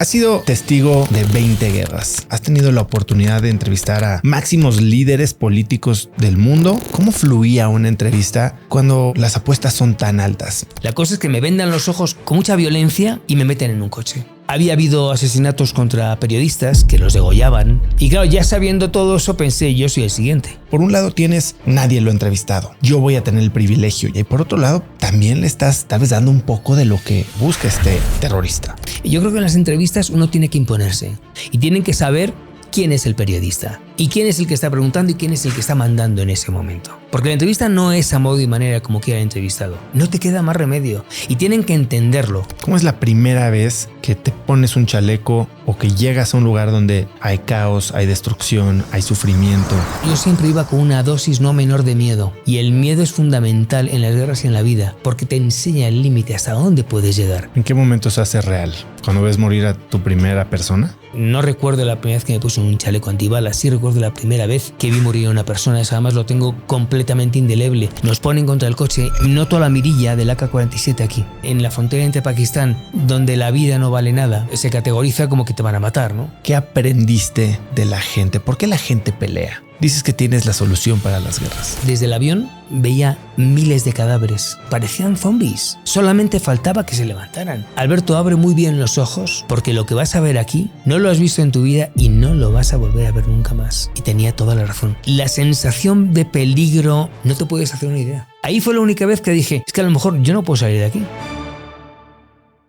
Has sido testigo de 20 guerras. Has tenido la oportunidad de entrevistar a máximos líderes políticos del mundo. ¿Cómo fluía una entrevista cuando las apuestas son tan altas? La cosa es que me vendan los ojos con mucha violencia y me meten en un coche. Había habido asesinatos contra periodistas que los degollaban. Y claro, ya sabiendo todo eso, pensé, yo soy el siguiente. Por un lado tienes, nadie lo ha entrevistado. Yo voy a tener el privilegio. Y por otro lado, también le estás tal vez dando un poco de lo que busca este terrorista. Yo creo que en las entrevistas uno tiene que imponerse. Y tienen que saber quién es el periodista. Y quién es el que está preguntando y quién es el que está mandando en ese momento. Porque la entrevista no es a modo y manera como quiera el entrevistado. No te queda más remedio. Y tienen que entenderlo. ¿Cómo es la primera vez que te pones un chaleco o que llegas a un lugar donde hay caos, hay destrucción, hay sufrimiento? Yo siempre iba con una dosis no menor de miedo. Y el miedo es fundamental en las guerras y en la vida. Porque te enseña el límite hasta dónde puedes llegar. ¿En qué momento se hace real? ¿Cuando ves morir a tu primera persona? No recuerdo la primera vez que me puse un chaleco antibalas. Sí recuerdo la primera vez que vi morir a una persona. Eso además lo tengo completamente indeleble. Nos ponen contra el coche. Noto la mirilla del AK-47 aquí. En la frontera entre Pakistán, donde la vida no vale nada, se categoriza como que te van a matar, ¿no? ¿Qué aprendiste de la gente? ¿Por qué la gente pelea? Dices que tienes la solución para las guerras. Desde el avión veía miles de cadáveres. Parecían zombies. Solamente faltaba que se levantaran. Alberto, abre muy bien los ojos, porque lo que vas a ver aquí no lo has visto en tu vida y no lo vas a volver a ver nunca más. Y tenía toda la razón. La sensación de peligro, no te puedes hacer una idea. Ahí fue la única vez que dije, es que a lo mejor yo no puedo salir de aquí.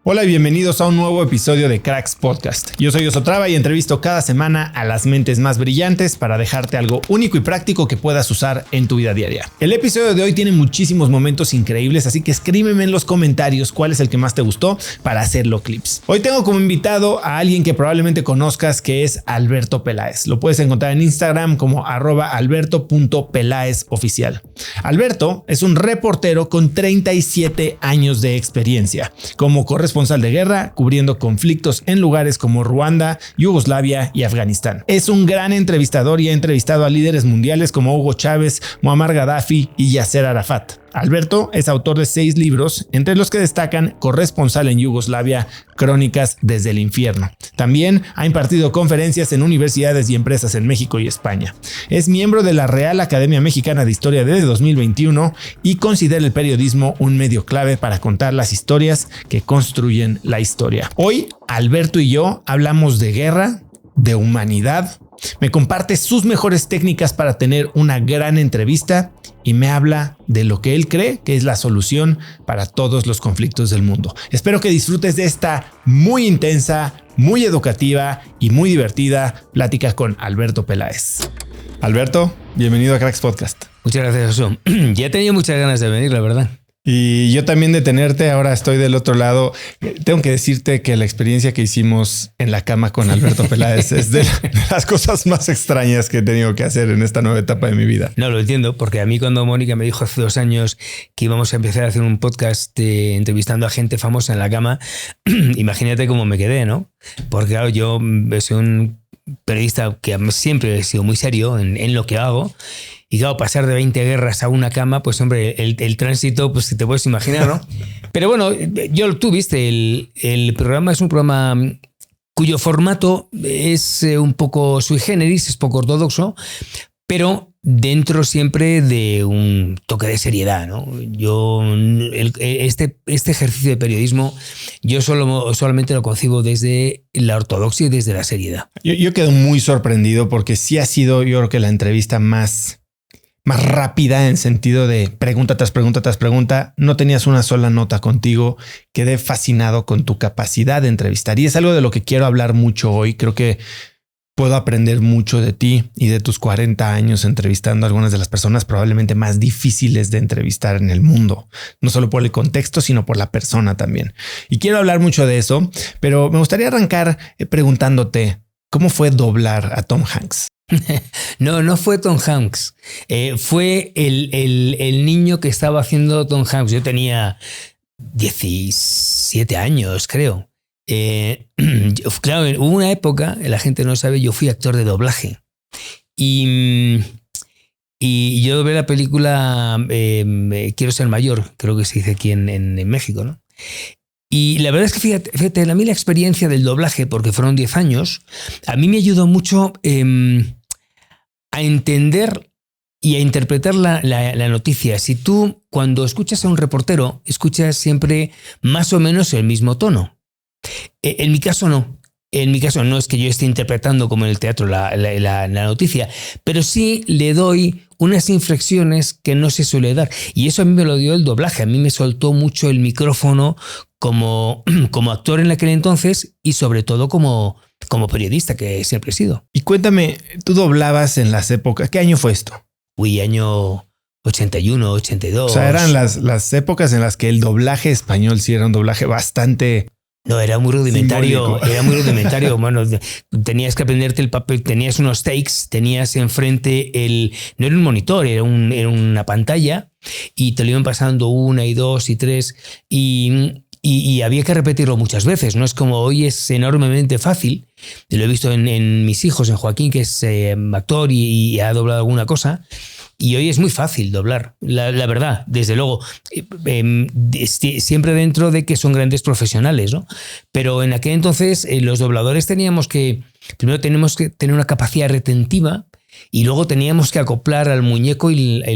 Hola y bienvenidos a un nuevo episodio de Cracks Podcast. Yo soy Osotrava y entrevisto cada semana a las mentes más brillantes para dejarte algo único y práctico que puedas usar en tu vida diaria. El episodio de hoy tiene muchísimos momentos increíbles, así que escríbeme en los comentarios cuál es el que más te gustó para hacerlo clips. Hoy tengo como invitado a alguien que probablemente conozcas, que es Alberto Peláez. Lo puedes encontrar en Instagram como @alberto.pelaezoficial. Alberto es un reportero con 37 años de experiencia como corresponsal de guerra, cubriendo conflictos en lugares como Ruanda, Yugoslavia y Afganistán. Es un gran entrevistador y ha entrevistado a líderes mundiales como Hugo Chávez, Muammar Gaddafi y Yasser Arafat. Alberto es autor de 6 libros, entre los que destacan Corresponsal en Yugoslavia, Crónicas desde el infierno. También ha impartido conferencias en universidades y empresas en México y España. Es miembro de la Real Academia Mexicana de Historia desde 2021 y considera el periodismo un medio clave para contar las historias que construyen la historia. Hoy, Alberto y yo hablamos de guerra, de humanidad. Me comparte sus mejores técnicas para tener una gran entrevista y me habla de lo que él cree que es la solución para todos los conflictos del mundo. Espero que disfrutes de esta muy intensa, muy educativa y muy divertida plática con Alberto Peláez. Alberto, bienvenido a Cracks Podcast. Muchas gracias, Oso. Ya he tenido muchas ganas de venir, la verdad. Y yo también de tenerte, ahora estoy del otro lado. Tengo que decirte que la experiencia que hicimos en la cama con Alberto Peláez es de las cosas más extrañas que he tenido que hacer en esta nueva etapa de mi vida. No, lo entiendo, porque a mí cuando Mónica me dijo hace 2 años que íbamos a empezar a hacer un podcast entrevistando a gente famosa en la cama, imagínate cómo me quedé, ¿no? Porque claro, yo soy un periodista que siempre he sido muy serio en lo que hago. Y claro, pasar de 20 guerras a una cama, pues hombre, el tránsito, pues te puedes imaginar, ¿no? Pero bueno, tú viste, el programa es un programa cuyo formato es un poco sui generis, es poco ortodoxo, pero dentro siempre de un toque de seriedad, ¿no? Este ejercicio de periodismo, yo solamente lo concibo desde la ortodoxia y desde la seriedad. Yo quedo muy sorprendido porque sí ha sido, yo creo que la entrevista más rápida en sentido de pregunta tras pregunta tras pregunta. No tenías una sola nota contigo. Quedé fascinado con tu capacidad de entrevistar y es algo de lo que quiero hablar mucho hoy. Creo que puedo aprender mucho de ti y de tus 40 años entrevistando a algunas de las personas probablemente más difíciles de entrevistar en el mundo. No solo por el contexto, sino por la persona también. Y quiero hablar mucho de eso, pero me gustaría arrancar preguntándote, ¿cómo fue doblar a Tom Hanks? No fue Tom Hanks. Fue el niño que estaba haciendo Tom Hanks. Yo tenía 17 años, creo. Claro, hubo una época, la gente no sabe, yo fui actor de doblaje. Y yo doblé la película Quiero ser mayor, creo que se dice aquí en México, ¿no? Y la verdad es que fíjate, a mí la experiencia del doblaje, porque fueron 10 años, a mí me ayudó mucho a entender y a interpretar la noticia. Si tú, cuando escuchas a un reportero, escuchas siempre más o menos el mismo tono. En mi caso no. En mi caso no es que yo esté interpretando como en el teatro la noticia, pero sí le doy unas inflexiones que no se suele dar. Y eso a mí me lo dio el doblaje. A mí me soltó mucho el micrófono como actor en aquel entonces y sobre todo como periodista, que siempre he sido. Y cuéntame, tú doblabas en las épocas. ¿Qué año fue esto? Año 81, 82. O sea, eran las épocas en las que el doblaje español sí era un doblaje bastante... No, era muy rudimentario. Simbólico. Era muy rudimentario. Bueno, tenías que aprenderte el papel, tenías unos takes, tenías enfrente no era un monitor, era una pantalla y te lo iban pasando 1 y 2 y 3 y había que repetirlo muchas veces. No es como hoy, es enormemente fácil. Lo he visto en mis hijos, en Joaquín, que es actor y ha doblado alguna cosa. Y hoy es muy fácil doblar, la verdad, desde luego, siempre dentro de que son grandes profesionales, ¿no? Pero en aquel entonces los dobladores primero teníamos que tener una capacidad retentiva y luego teníamos que acoplar al muñeco y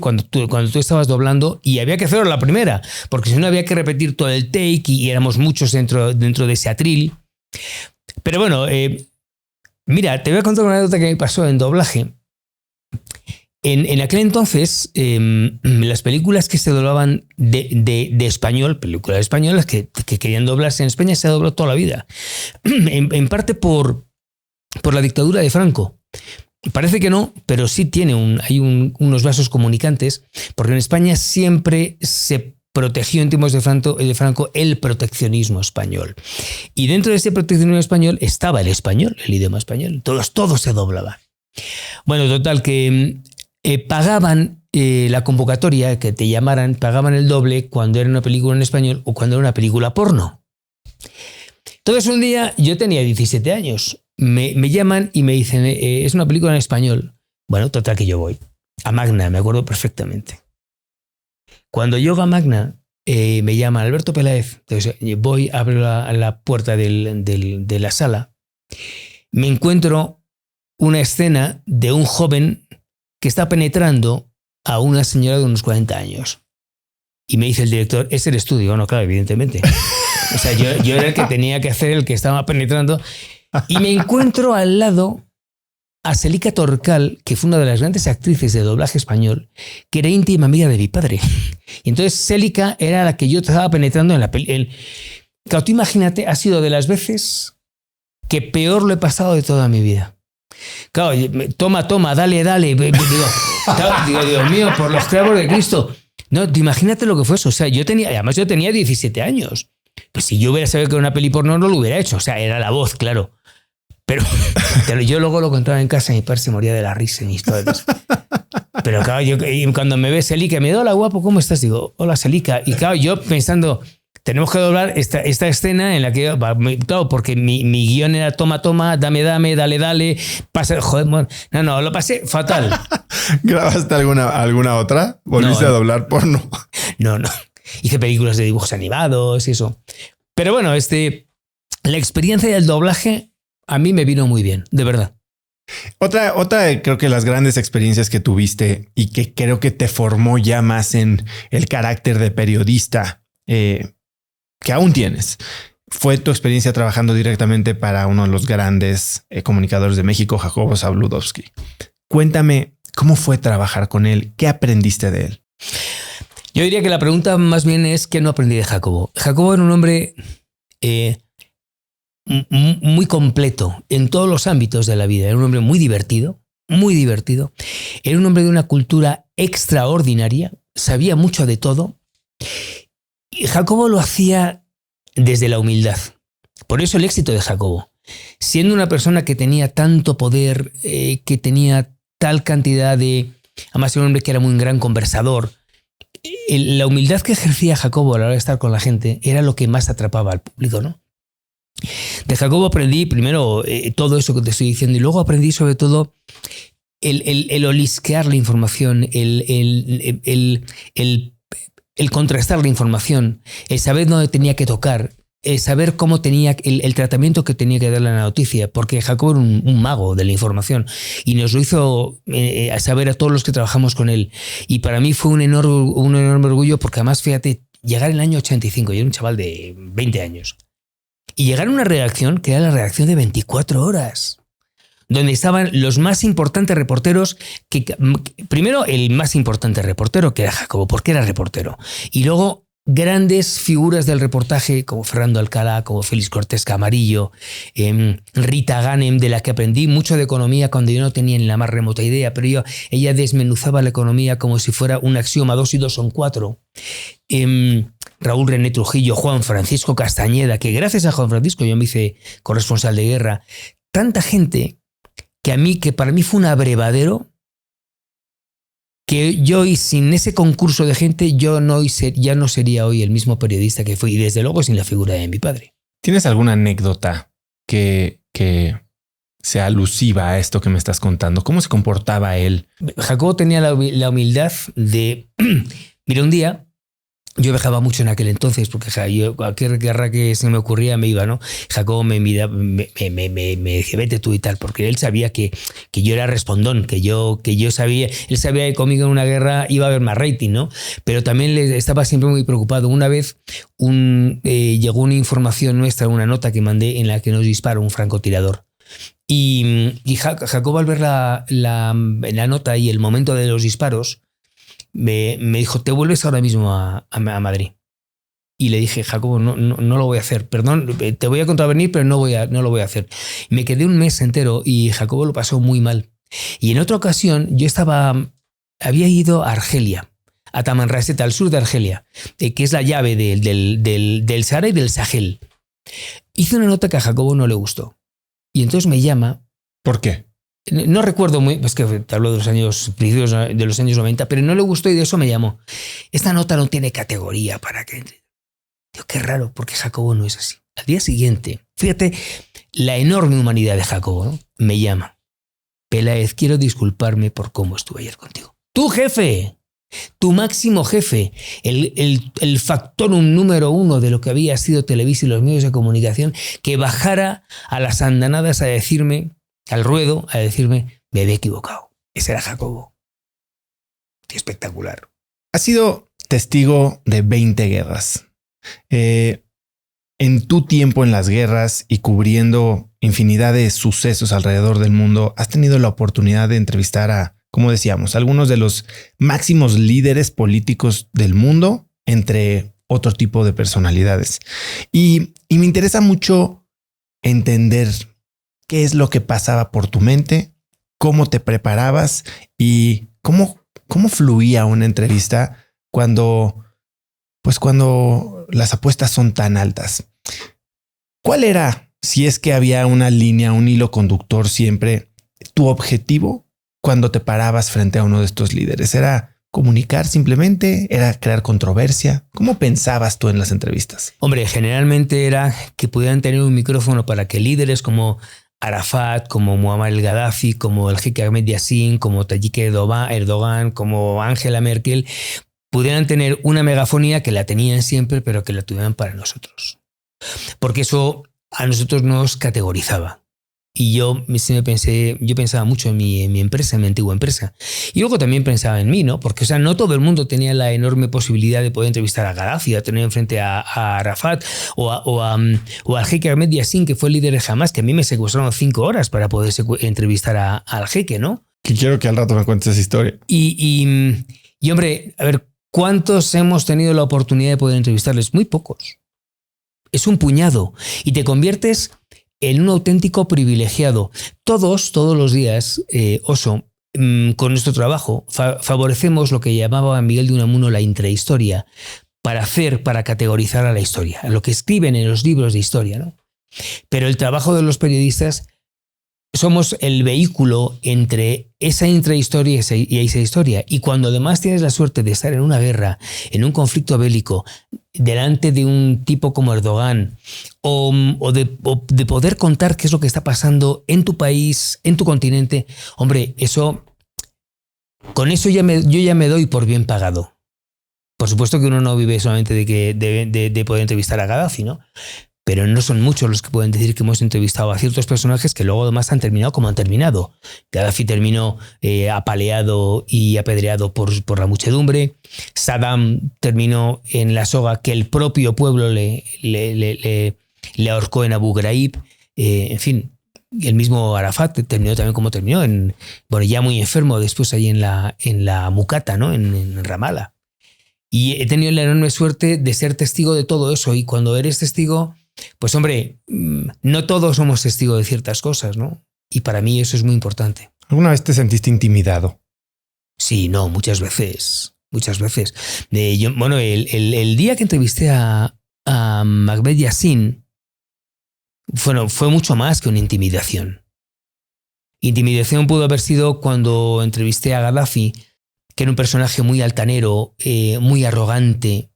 cuando tú estabas doblando, y había que hacerlo a la primera, porque si no había que repetir todo el take y éramos muchos dentro de ese atril. Pero bueno, mira, te voy a contar una anécdota que me pasó en doblaje. En aquel entonces, las películas que se doblaban de español, películas españolas que querían doblarse en España, se ha doblado toda la vida. En parte por la dictadura de Franco. Parece que no, pero sí hay unos vasos comunicantes, porque en España siempre se protegió en tiempos de Franco el proteccionismo español. Y dentro de ese proteccionismo español estaba el español, el idioma español. Todo se doblaba. Bueno, total, que pagaban la convocatoria, que te llamaran, pagaban el doble cuando era una película en español o cuando era una película porno. Entonces un día, yo tenía 17 años, me llaman y me dicen, es una película en español. Bueno, total que yo voy. A Magna, me acuerdo perfectamente. Cuando llego a Magna, me llama Alberto Peláez. Entonces voy, abro la puerta de la sala. Me encuentro una escena de un joven que está penetrando a una señora de unos 40 años. Y me dice el director, ¿es el estudio? No, claro, evidentemente. O sea, yo era el que tenía que hacer el que estaba penetrando. Y me encuentro al lado a Celica Torcal, que fue una de las grandes actrices de doblaje español, que era íntima amiga de mi padre. Y entonces Celica era la que yo estaba penetrando en la película. Claro, tú imagínate, ha sido de las veces que peor lo he pasado de toda mi vida. Claro, toma, dale. Digo, Dios mío, por los clavos de Cristo. No, imagínate lo que fue eso. O sea, yo tenía 17 años. Pues si yo hubiera sabido que era una peli porno, no lo hubiera hecho. O sea, era la voz, claro. Pero yo luego lo contaba en casa y mi padre se moría de la risa en historias. Pero claro, cuando me ve Celica, me dice, hola guapo, ¿cómo estás? Digo, hola Celica. Y claro, yo pensando, tenemos que doblar esta escena en la que, claro, porque mi guión era toma, dame, dale, pasa, joder, no, lo pasé fatal. ¿Grabaste alguna otra? ¿Volviste a doblar porno? No. Hice películas de dibujos animados y eso. Pero bueno, la experiencia del doblaje a mí me vino muy bien, de verdad. Otra, creo que las grandes experiencias que tuviste y que creo que te formó ya más en el carácter de periodista que aún tienes, fue tu experiencia trabajando directamente para uno de los grandes comunicadores de México, Jacobo Zabludovsky. Cuéntame, ¿cómo fue trabajar con él? ¿Qué aprendiste de él? Yo diría que la pregunta más bien es ¿qué no aprendí de Jacobo? Jacobo era un hombre muy completo en todos los ámbitos de la vida. Era un hombre muy divertido. Era un hombre de una cultura extraordinaria. Sabía mucho de todo. Y Jacobo lo hacía desde la humildad. Por eso el éxito de Jacobo. Siendo una persona que tenía tanto poder, que tenía tal cantidad de... Además era un hombre que era muy un gran conversador. La humildad que ejercía Jacobo a la hora de estar con la gente era lo que más atrapaba al público, ¿no? De Jacobo aprendí primero todo eso que te estoy diciendo y luego aprendí sobre todo el olisquear la información, el el contrastar la información, el saber dónde tenía que tocar, el saber cómo tenía el tratamiento que tenía que darle a la noticia, porque Jacobo era un mago de la información y nos lo hizo a saber a todos los que trabajamos con él. Y para mí fue un enorme orgullo, porque además, fíjate, llegar en el año 85, yo era un chaval de 20 años, y llegar a una redacción que era la redacción de 24 horas, donde estaban los más importantes reporteros, primero el más importante reportero, que era Jacobo, porque era reportero, y luego grandes figuras del reportaje como Fernando Alcalá, como Félix Cortés Camarillo, Rita Ganem, de la que aprendí mucho de economía cuando yo no tenía ni la más remota idea, pero ella desmenuzaba la economía como si fuera un axioma: 2 y 2 son 4. Raúl René Trujillo, Juan Francisco Castañeda, que gracias a Juan Francisco yo me hice corresponsal de guerra. Tanta gente que para mí fue un abrevadero, que yo, y sin ese concurso de gente, ya no sería hoy el mismo periodista que fui, y desde luego sin la figura de mi padre. ¿Tienes alguna anécdota que sea alusiva a esto que me estás contando? ¿Cómo se comportaba él? Jacobo tenía la humildad de... Mira, un día... Yo viajaba mucho en aquel entonces, porque yo cualquier guerra que se me ocurría me iba, ¿no? Jacobo me decía, vete tú y tal, porque él sabía que yo era respondón, que yo sabía, él sabía que conmigo en una guerra iba a haber más rating, ¿no? Pero también le estaba siempre muy preocupado. Una vez llegó una información nuestra, una nota que mandé en la que nos disparó un francotirador. Y Jacobo, al ver la nota y el momento de los disparos, me dijo, te vuelves ahora mismo a Madrid. Y le dije, Jacobo, no lo voy a hacer. Perdón, te voy a contravenir, pero no lo voy a hacer. Me quedé un mes entero y Jacobo lo pasó muy mal. Y en otra ocasión yo había ido a Argelia, a Tamanrasset, al sur de Argelia, que es la llave del Sahara y del Sahel. Hice una nota que a Jacobo no le gustó. Y entonces me llama. ¿Por qué? No recuerdo muy, es que te hablo de los años principios de los años 90, pero no le gustó y de eso me llamó. Esta nota no tiene categoría para que... Digo, qué raro, porque Jacobo no es así. Al día siguiente, fíjate la enorme humanidad de Jacobo, ¿no? Me llama. Peláez, quiero disculparme por cómo estuve ayer contigo. Tu jefe, tu máximo jefe, el factorum número 1 de lo que había sido Televisa y los medios de comunicación, que bajara a las andanadas a decirme, al ruedo, a decirme, me había equivocado. Ese era Jacobo. Espectacular. Has sido testigo de 20 guerras. En tu tiempo en las guerras y cubriendo infinidad de sucesos alrededor del mundo, has tenido la oportunidad de entrevistar a, como decíamos, algunos de los máximos líderes políticos del mundo, entre otro tipo de personalidades. Y me interesa mucho entender qué es lo que pasaba por tu mente, cómo te preparabas y cómo fluía una entrevista cuando las apuestas son tan altas. ¿Cuál era, si es que había una línea, un hilo conductor siempre, tu objetivo cuando te parabas frente a uno de estos líderes? ¿Era comunicar simplemente? ¿Era crear controversia? ¿Cómo pensabas tú en las entrevistas? Hombre, generalmente era que pudieran tener un micrófono para que líderes como Arafat, como Muammar el Gaddafi, como el jeque Ahmed Yassin, como Tayyip Erdogan, como Angela Merkel, pudieran tener una megafonía, que la tenían siempre, pero que la tuvieran para nosotros. Porque eso a nosotros nos categorizaba. Y yo pensaba mucho en mi empresa, en mi antigua empresa. Y luego también pensaba en mí, ¿no? Porque, o sea, no todo el mundo tenía la enorme posibilidad de poder entrevistar a Gaddafi, a tener enfrente a Arafat o al jeque Ahmed Yassin, que fue el líder de Hamas, que a mí me secuestraron 5 horas para poder entrevistar al jeque, ¿no? Que quiero que al rato me cuentes esa historia. Y hombre, a ver, ¿cuántos hemos tenido la oportunidad de poder entrevistarles? Muy pocos. Es un puñado. Y te conviertes en un auténtico privilegiado. Todos los días, Oso, con nuestro trabajo, favorecemos lo que llamaba Miguel de Unamuno la intrahistoria, para categorizar a la historia, a lo que escriben en los libros de historia, ¿no? Pero el trabajo de los periodistas, somos el vehículo entre esa intrahistoria y esa historia. Y cuando además tienes la suerte de estar en una guerra, en un conflicto bélico, delante de un tipo como Erdogan, o de poder contar qué es lo que está pasando en tu país, en tu continente, hombre, con eso yo ya me doy por bien pagado. Por supuesto que uno no vive solamente de poder entrevistar a Gaddafi, ¿no? Pero no son muchos los que pueden decir que hemos entrevistado a ciertos personajes que luego además han terminado como han terminado. Gaddafi terminó apaleado y apedreado por la muchedumbre. Saddam terminó en la soga que el propio pueblo le ahorcó en Abu Ghraib. En fin, el mismo Arafat terminó también como terminó, ya muy enfermo después ahí en la Mucata, ¿no? En Ramallah. Y he tenido la enorme suerte de ser testigo de todo eso. Y cuando eres testigo, pues hombre, no todos somos testigos de ciertas cosas, ¿no? Y para mí eso es muy importante. ¿Alguna vez te sentiste intimidado? Sí, no, muchas veces. Muchas veces. El día que entrevisté a Ahmed Yassin, fue mucho más que una intimidación. Intimidación pudo haber sido cuando entrevisté a Gaddafi, que era un personaje muy altanero, muy arrogante,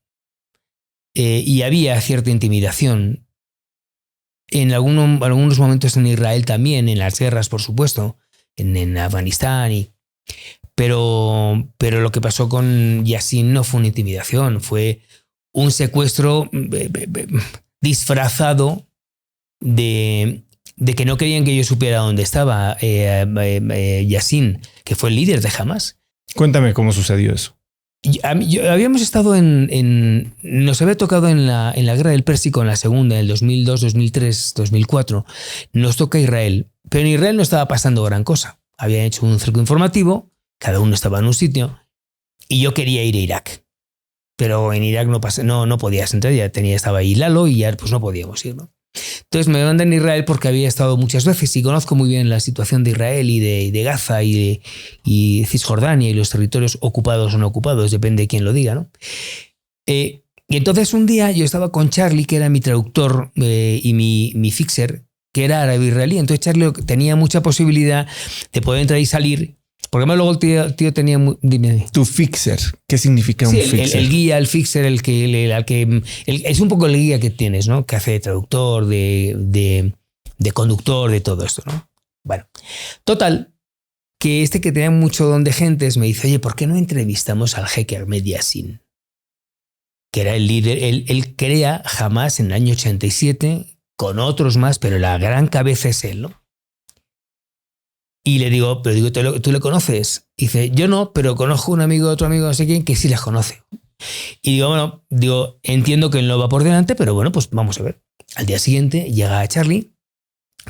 y había cierta intimidación. En algunos momentos en Israel también, en las guerras, por supuesto, en Afganistán. Pero lo que pasó con Yassin no fue una intimidación, fue un secuestro disfrazado de que no querían que yo supiera dónde estaba Yassin, que fue el líder de Hamas. Cuéntame cómo sucedió eso. Habíamos estado nos había tocado en la guerra del Pérsico, en la segunda, en el 2002, 2003, 2004. Nos toca Israel, pero en Israel no estaba pasando gran cosa. Habían hecho un cerco informativo, cada uno estaba en un sitio, y yo quería ir a Irak. Pero en Irak no podías entrar, estaba ahí Lalo y ya pues no podíamos ir, ¿no? Entonces me mandan a Israel porque había estado muchas veces y conozco muy bien la situación de Israel y de Gaza y Cisjordania y los territorios ocupados o no ocupados, depende de quién lo diga, ¿no? Y entonces un día yo estaba con Charlie, que era mi traductor y mi fixer, que era árabe israelí. Entonces Charlie tenía mucha posibilidad de poder entrar y salir. Porque además luego el tío tenía... Dime. Tu fixer, ¿qué significa un fixer? El guía, el fixer, es un poco el guía que tienes, ¿no? Que hace de traductor, de conductor, de todo esto, ¿no? Bueno, total, que que tenía mucho don de gentes me dice, oye, ¿por qué no entrevistamos al jeque Ahmed Yassin? Que era el líder, él crea Hamas en el año 87, con otros más, pero la gran cabeza es él, ¿no? Y le digo, ¿tú le conoces? Y dice, yo no, pero conozco un amigo de otro amigo, no sé quién, que sí las conoce. Y digo, entiendo que él no va por delante, pero bueno, pues vamos a ver. Al día siguiente llega Charlie,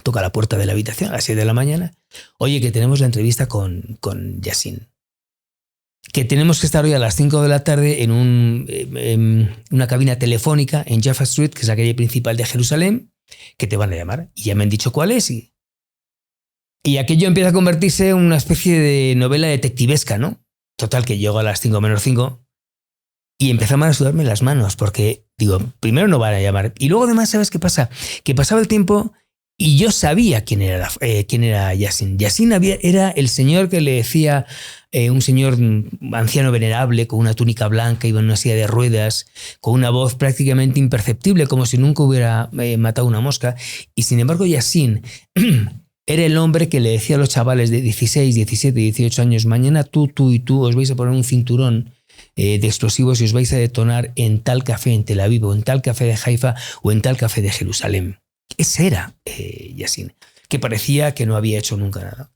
toca la puerta de la habitación a las 7 de la mañana. Oye, que tenemos la entrevista con Yassin. Que tenemos que estar hoy a las 5 de la tarde en una cabina telefónica en Jaffa Street, que es la calle principal de Jerusalén, que te van a llamar. Y ya me han dicho cuál es y aquello empieza a convertirse en una especie de novela detectivesca, ¿no? Total, que llego a las 5 menos 5 y empezaban a sudarme las manos porque, digo, primero no van a llamar. Y luego además, ¿sabes qué pasa? Que pasaba el tiempo y yo sabía quién era Yassin. Yassin era el señor que le decía, un señor anciano venerable con una túnica blanca, iba en una silla de ruedas, con una voz prácticamente imperceptible, como si nunca hubiera matado una mosca. Y sin embargo, Yassin... era el hombre que le decía a los chavales de 16, 17, 18 años, mañana tú y tú os vais a poner un cinturón de explosivos y os vais a detonar en tal café en Tel Aviv o en tal café de Haifa o en tal café de Jerusalén. Ese era Yassin, que parecía que no había hecho nunca nada.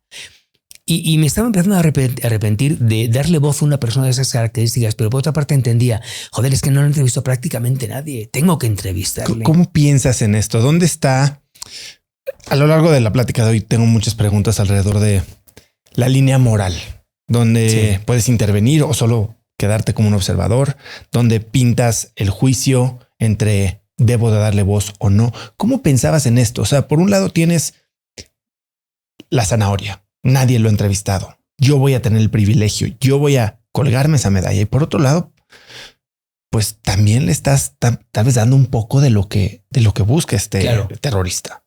Y me estaba empezando a arrepentir de darle voz a una persona de esas características, pero por otra parte entendía, joder, es que no lo he entrevistado prácticamente nadie, tengo que entrevistarle. ¿Cómo piensas en esto? ¿Dónde está? A lo largo de la plática de hoy tengo muchas preguntas alrededor de la línea moral, donde puedes intervenir o solo quedarte como un observador, donde pintas el juicio entre debo de darle voz o no. ¿Cómo pensabas en esto? O sea, por un lado tienes la zanahoria, nadie lo ha entrevistado, yo voy a tener el privilegio, yo voy a colgarme esa medalla. Y por otro lado, pues también le estás tal vez dando un poco de lo que busca terrorista.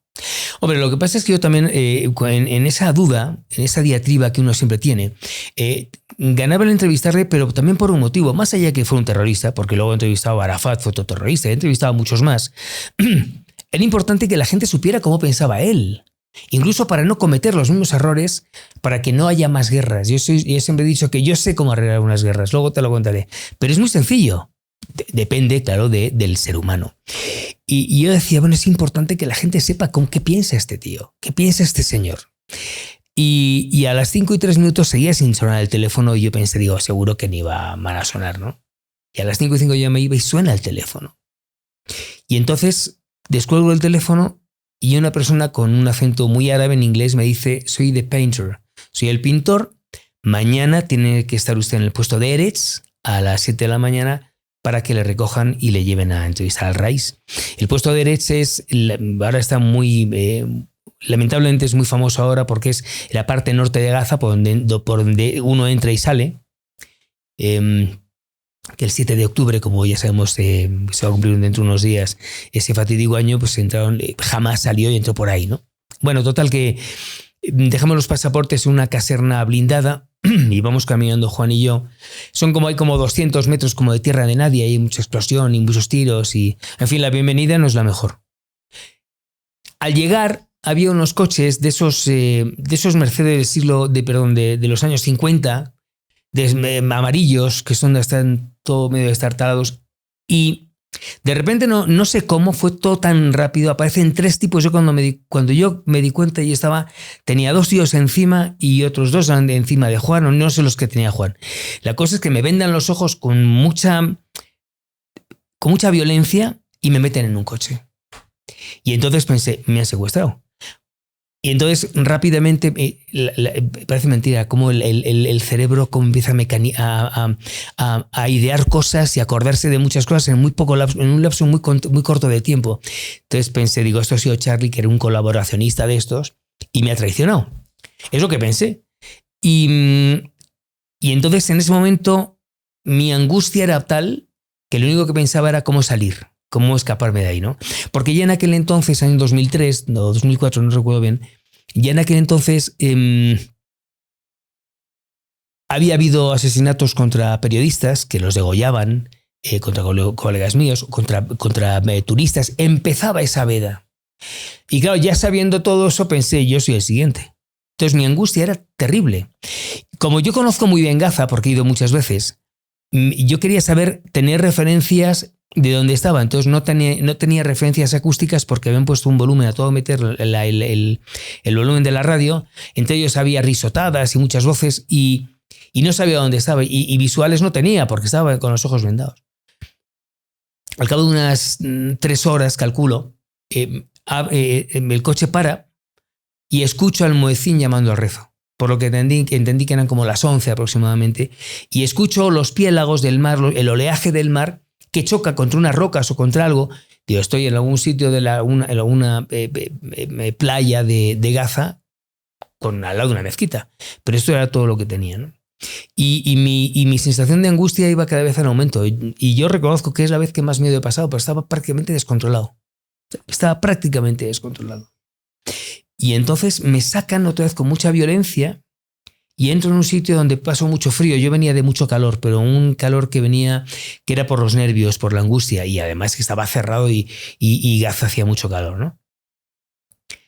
Hombre, lo que pasa es que yo también, en esa duda, en esa diatriba que uno siempre tiene, ganaba el entrevistarle, pero también por un motivo, más allá que fue un terrorista, porque luego he entrevistado a Arafat, fue otro terrorista, he entrevistado a muchos más, era importante que la gente supiera cómo pensaba él. incluso para no cometer los mismos errores, para que no haya más guerras. Yo siempre he dicho que yo sé cómo arreglar unas guerras, luego te lo contaré. Pero es muy sencillo. Depende, claro, del ser humano. Y yo decía, bueno, es importante que la gente sepa con qué piensa este tío, qué piensa este señor. Y a las 5:03 seguía sin sonar el teléfono y yo pensé, digo, seguro que ni va a sonar, ¿no? Y a las 5:05 yo me iba y suena el teléfono. Y entonces descuelgo el teléfono y una persona con un acento muy árabe en inglés me dice, soy the painter, soy el pintor, mañana tiene que estar usted en el puesto de Eretz a las 7 de la mañana para que le recojan y le lleven a entrevistar al Rais. El puesto de Eretz ahora está muy... lamentablemente es muy famoso ahora porque es la parte norte de Gaza por donde uno entra y sale. Que el 7 de octubre, como ya sabemos, se va a cumplir dentro de unos días ese fatídico año, pues Hamás salió y entró por ahí, ¿no? Bueno, total que dejamos los pasaportes en una caserna blindada y vamos caminando Juan y yo. Hay como 200 metros como de tierra de nadie, hay mucha explosión y muchos tiros y, en fin, la bienvenida no es la mejor. Al llegar había unos coches de esos Mercedes de los años 50, amarillos, que están todo medio destartalados, y de repente no sé cómo fue todo tan rápido, aparecen 3 tipos. Yo cuando yo me di cuenta tenía 2 tíos encima y otros 2 encima de Juan, o no sé los que tenía Juan. La cosa es que me vendan los ojos con mucha violencia y me meten en un coche. Y entonces pensé, me han secuestrado. Y entonces rápidamente, parece mentira, como el cerebro como empieza a idear cosas y acordarse de muchas cosas en un lapso muy corto de tiempo. Entonces pensé, digo, esto ha sido Charlie, que era un colaboracionista de estos, y me ha traicionado. Es lo que pensé. Y entonces en ese momento mi angustia era tal que lo único que pensaba era cómo salir, cómo escaparme de ahí, ¿no? Porque ya en aquel entonces, en 2003 o 2004, no recuerdo bien, ya en aquel entonces había habido asesinatos contra periodistas que los degollaban, contra colegas míos, contra turistas. Empezaba esa veda. Y claro, ya sabiendo todo eso, pensé, yo soy el siguiente. Entonces mi angustia era terrible. Como yo conozco muy bien Gaza, porque he ido muchas veces, yo quería tener referencias de dónde estaba. Entonces no tenía referencias acústicas porque habían puesto un volumen a todo meter el volumen de la radio. Entre ellos había risotadas y muchas voces y no sabía dónde estaba. Y visuales no tenía porque estaba con los ojos vendados. Al cabo de unas 3 horas, calculo, el coche para y escucho al muecín llamando al rezo. Por lo que entendí que eran como las 11 aproximadamente. Y escucho los piélagos del mar, el oleaje del mar, que choca contra unas rocas o contra algo. Digo, estoy en algún sitio de alguna playa de Gaza, al lado de una mezquita. Pero esto era todo lo que tenía, ¿no? Y mi sensación de angustia iba cada vez en aumento. Y yo reconozco que es la vez que más miedo he pasado, pero estaba prácticamente descontrolado. Y entonces me sacan otra vez con mucha violencia y entro en un sitio donde paso mucho frío. Yo venía de mucho calor, pero un calor que era por los nervios, por la angustia, y además que estaba cerrado y Gaza hacía mucho calor, ¿no?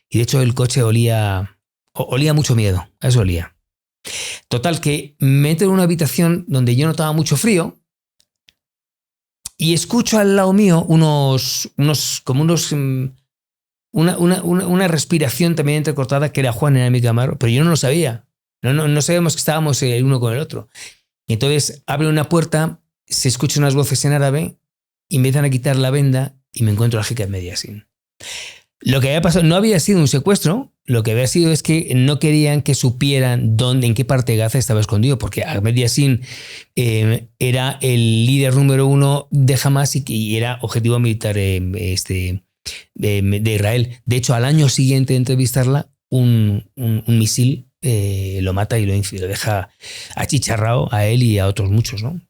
Y de hecho el coche olía mucho miedo, a eso olía. Total, que me entro en una habitación donde yo notaba mucho frío y escucho al lado mío una respiración también entrecortada, que era Juan, era mi camarero, pero yo no lo sabía. No sabíamos que estábamos el uno con el otro. Y entonces abre una puerta, se escuchan unas voces en árabe y me empiezan a quitar la venda y me encuentro a Hikmet Mediasin. Lo que había pasado no había sido un secuestro, lo que había sido es que no querían que supieran en qué parte de Gaza estaba escondido, porque Ahmed Yassin era el líder número 1 de Hamás y era objetivo militar de Israel. De hecho, al año siguiente de entrevistarla, un misil lo mata y lo deja achicharrado a él y a otros muchos, ¿no?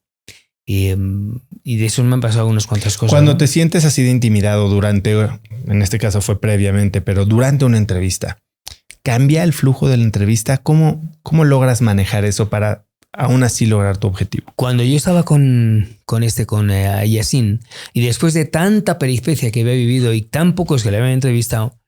Y de eso me han pasado unas cuantas cosas. Cuando ¿no? te sientes así de intimidado en este caso fue previamente, pero durante una entrevista, ¿cambia el flujo de la entrevista? ¿Cómo logras manejar eso para aún así lograr tu objetivo? Cuando yo estaba con Yassin, y después de tanta peripecia que había vivido y tan pocos que le habían entrevistado,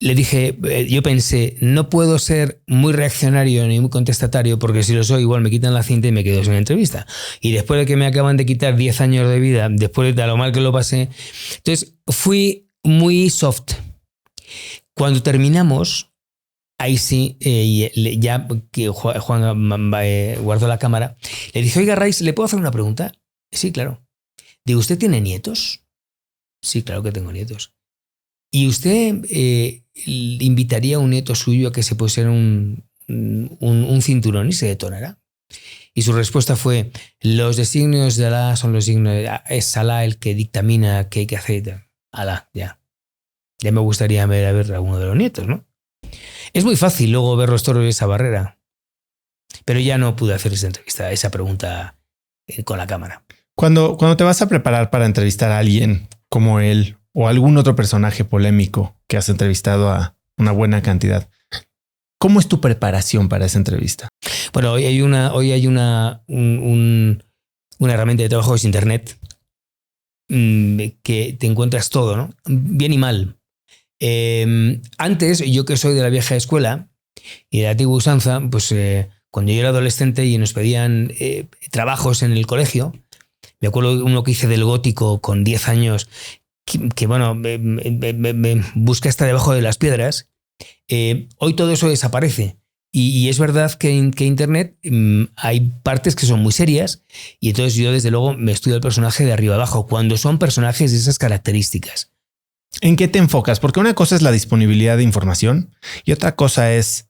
le dije, yo pensé, no puedo ser muy reaccionario ni muy contestatario porque si lo soy igual me quitan la cinta y me quedo sin entrevista. Y después de que me acaban de quitar 10 años de vida, después de lo mal que lo pasé, entonces fui muy soft. Cuando terminamos, ahí sí, ya que Juan guardó la cámara, le dije, oiga, Rais, ¿le puedo hacer una pregunta? Sí, claro. Digo, ¿usted tiene nietos? Sí, claro que tengo nietos. ¿Y usted invitaría a un nieto suyo a que se pusiera un cinturón y se detonara? Y su respuesta fue, los designios de Alá son los signos de Alá, es Alá el que dictamina qué hay que hacer. Alá, ya. Ya me gustaría ver a alguno de los nietos, ¿no? Es muy fácil luego ver los toros de esa barrera. Pero ya no pude hacer esa entrevista, esa pregunta con la cámara. Cuando te vas a preparar para entrevistar a alguien como él o algún otro personaje polémico que has entrevistado a una buena cantidad, ¿cómo es tu preparación para esa entrevista? Bueno, hoy hay una herramienta de trabajo, es Internet, que te encuentras todo, ¿no? Bien y mal. Antes, yo que soy de la vieja escuela y de la antigua usanza, pues cuando yo era adolescente y nos pedían trabajos en el colegio, me acuerdo uno que hice del gótico con 10 años, que bueno, me busqué hasta debajo de las piedras. Hoy todo eso desaparece. Y es verdad que en Internet hay partes que son muy serias y entonces yo desde luego me estudio el personaje de arriba abajo cuando son personajes de esas características. ¿En qué te enfocas? Porque una cosa es la disponibilidad de información y otra cosa es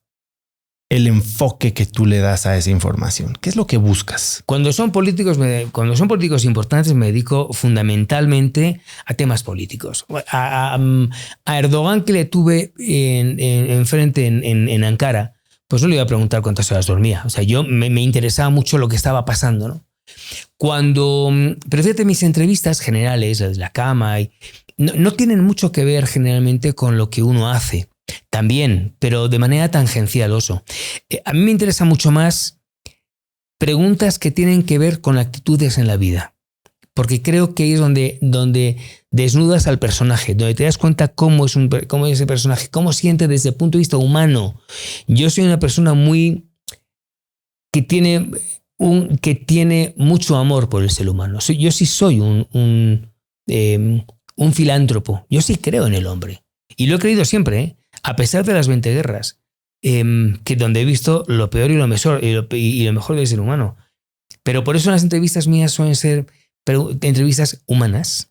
el enfoque que tú le das a esa información. ¿Qué es lo que buscas? Cuando son políticos importantes me dedico fundamentalmente a temas políticos. A Erdogan, que le tuve enfrente en Ankara, pues no le iba a preguntar cuántas horas dormía. O sea, me interesaba mucho lo que estaba pasando, ¿no? Pero fíjate, mis entrevistas generales, las de la cama, no tienen mucho que ver generalmente con lo que uno hace. También, pero de manera tangencial, Oso. A mí me interesa mucho más preguntas que tienen que ver con actitudes en la vida. Porque creo que ahí es donde desnudas al personaje, donde te das cuenta cómo es ese personaje, cómo siente desde el punto de vista humano. Yo soy una persona que tiene mucho amor por el ser humano. Yo sí soy un filántropo. Yo sí creo en el hombre. Y lo he creído siempre, ¿eh? A pesar de las 20 guerras, que donde he visto lo peor y lo mejor del ser humano. Pero por eso las entrevistas mías suelen ser entrevistas humanas,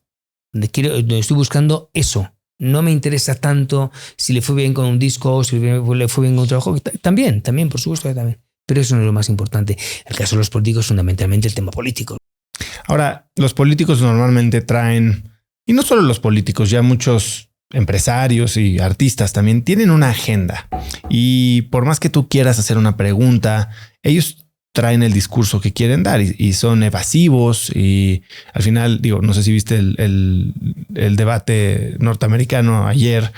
donde estoy buscando eso. No me interesa tanto si le fue bien con un disco, si le fue bien con un trabajo. También, por supuesto que también. Pero eso no es lo más importante. En el caso de los políticos, fundamentalmente el tema político. Ahora, los políticos normalmente traen, y no solo los políticos, ya muchos empresarios y artistas también tienen una agenda. Y por más que tú quieras hacer una pregunta, ellos traen el discurso que quieren dar y son evasivos. Y al final, no sé si viste el debate norteamericano ayer.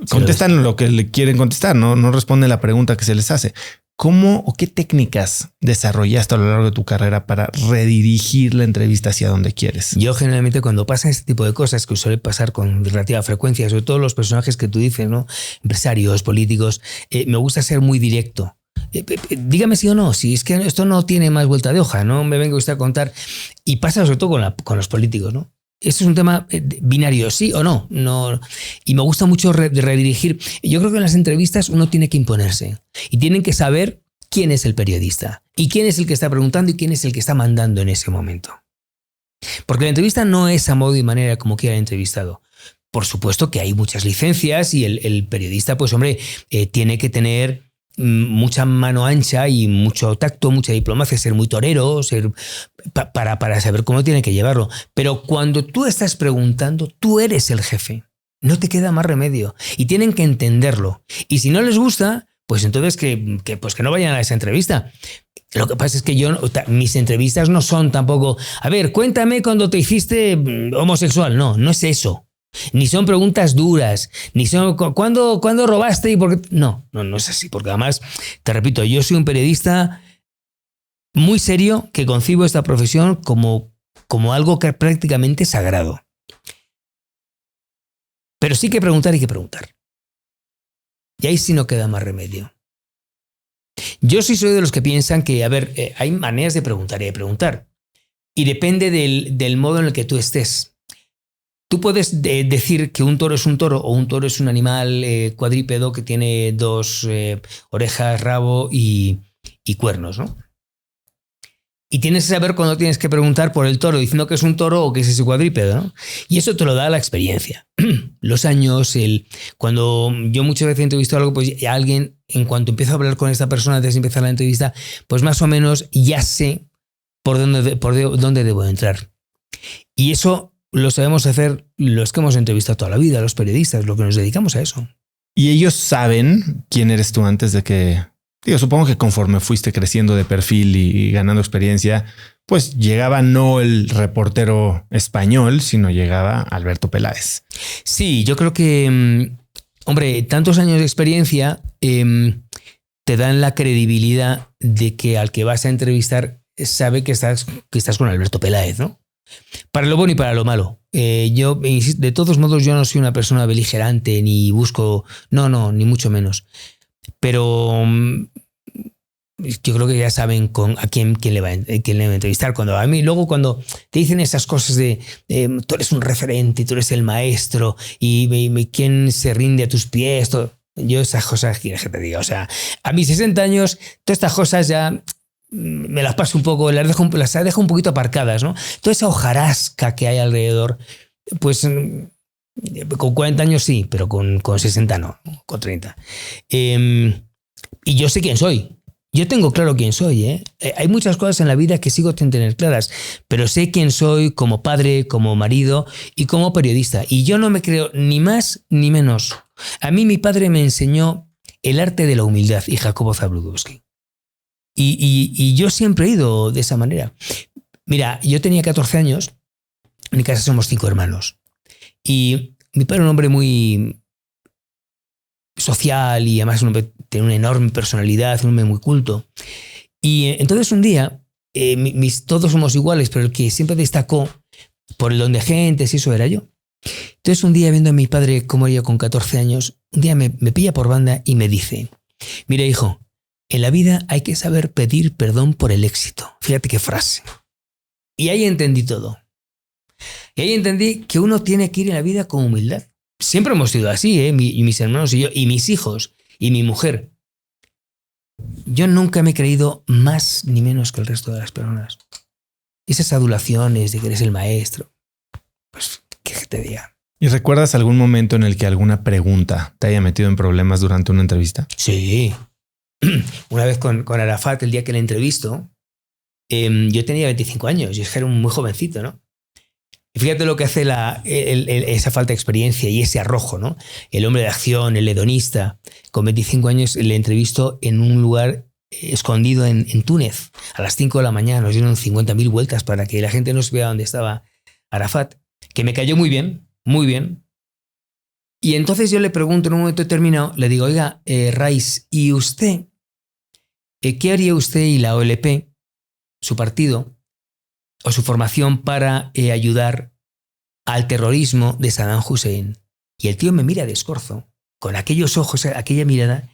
Contestan lo que le quieren contestar, no responden la pregunta que se les hace. ¿Cómo o qué técnicas desarrollaste a lo largo de tu carrera para redirigir la entrevista hacia donde quieres? Yo generalmente cuando pasa este tipo de cosas, que suele pasar con relativa frecuencia, sobre todo los personajes que tú dices, ¿no? Empresarios, políticos, me gusta ser muy directo. Dígame sí o no, si es que esto no tiene más vuelta de hoja, no me venga usted a contar. Y pasa sobre todo con los políticos, ¿no? Esto es un tema binario, sí o no. Y me gusta mucho redirigir. Yo creo que en las entrevistas uno tiene que imponerse y tienen que saber quién es el periodista y quién es el que está preguntando y quién es el que está mandando en ese momento. Porque la entrevista no es a modo y manera como quiera el entrevistado. Por supuesto que hay muchas licencias y el periodista, pues hombre, tiene que tener mucha mano ancha y mucho tacto, mucha diplomacia, ser muy torero, para saber cómo tiene que llevarlo. Pero cuando tú estás preguntando, tú eres el jefe. No te queda más remedio. Y tienen que entenderlo. Y si no les gusta, pues entonces que no vayan a esa entrevista. Lo que pasa es que mis entrevistas no son tampoco, a ver, cuéntame cuando te hiciste homosexual. No es eso. Ni son preguntas duras, ni son ¿cuándo robaste y por qué? No es así, porque además, te repito, yo soy un periodista muy serio que concibo esta profesión como algo que es prácticamente sagrado. Pero sí que preguntar hay que preguntar. Y ahí sí no queda más remedio. Yo sí soy de los que piensan que, a ver, hay maneras de preguntar y de preguntar. Y depende del modo en el que tú estés. Tú puedes decir que un toro es un toro o un toro es un animal cuadrúpedo que tiene 2 orejas, rabo y cuernos, ¿no? Y tienes que saber cuándo tienes que preguntar por el toro diciendo que es un toro o que es ese cuadrúpedo, ¿no? Y eso te lo da la experiencia. Los años, cuando yo muchas veces entrevisto algo, pues a alguien, en cuanto empiezo a hablar con esta persona antes de empezar la entrevista, pues más o menos ya sé por dónde debo entrar. Y eso lo sabemos hacer los que hemos entrevistado toda la vida, los periodistas, los que nos dedicamos a eso. ¿Y ellos saben quién eres tú antes de que... Digo, supongo que conforme fuiste creciendo de perfil y ganando experiencia, pues llegaba no el reportero español, sino llegaba Alberto Peláez. Sí, yo creo que, hombre, tantos años de experiencia te dan la credibilidad de que al que vas a entrevistar sabe que estás con Alberto Peláez, ¿no? Para lo bueno y para lo malo. Yo, de todos modos, yo no soy una persona beligerante ni busco... No, ni mucho menos. Pero yo creo que ya saben a quién le va a entrevistar. Luego cuando te dicen esas cosas de tú eres un referente, tú eres el maestro y quién se rinde a tus pies, todo. Yo esas cosas, quieres que te diga, o sea, a mis 60 años, todas estas cosas ya me las paso un poco, las dejo un poquito aparcadas, ¿no? Toda esa hojarasca que hay alrededor, pues con 40 años sí, pero con 60 no, con 30. Y yo sé quién soy. Yo tengo claro quién soy, ¿eh? Hay muchas cosas en la vida que sigo sin tener claras, pero sé quién soy como padre, como marido y como periodista. Y yo no me creo ni más ni menos. A mí mi padre me enseñó el arte de la humildad y Jacobo Zabludowski. Y yo siempre he ido de esa manera. Mira, yo tenía 14 años, en mi casa somos 5 hermanos. Y mi padre era un hombre muy social y además tiene una enorme personalidad, un hombre muy culto. Y entonces un día, todos somos iguales, pero el que siempre destacó por el don de gentes y eso era yo. Entonces un día, viendo a mi padre cómo era yo con 14 años, un día me pilla por banda y me dice: mira, hijo, en la vida hay que saber pedir perdón por el éxito. Fíjate qué frase. Y ahí entendí todo. Y ahí entendí que uno tiene que ir en la vida con humildad. Siempre hemos sido así, ¿eh? Mis hermanos y yo, y mis hijos, y mi mujer. Yo nunca me he creído más ni menos que el resto de las personas. Esas adulaciones de que eres el maestro, pues, ¿qué te diga? ¿Y recuerdas algún momento en el que alguna pregunta te haya metido en problemas durante una entrevista? Sí. Una vez con Arafat, el día que le entrevisto, yo tenía 25 años, yo era muy jovencito, ¿no? Y fíjate lo que hace esa falta de experiencia y ese arrojo, ¿no? El hombre de acción, el hedonista, con 25 años le entrevisto en un lugar escondido en Túnez a las 5 de la mañana. Nos dieron 50.000 vueltas para que la gente no supiera dónde estaba Arafat, que me cayó muy bien, muy bien. Y entonces yo le pregunto en un momento determinado, le digo: oiga, Rais, ¿y usted qué haría usted y la OLP, su partido, o su formación para ayudar al terrorismo de Saddam Hussein? Y el tío me mira de escorzo, con aquellos ojos, aquella mirada,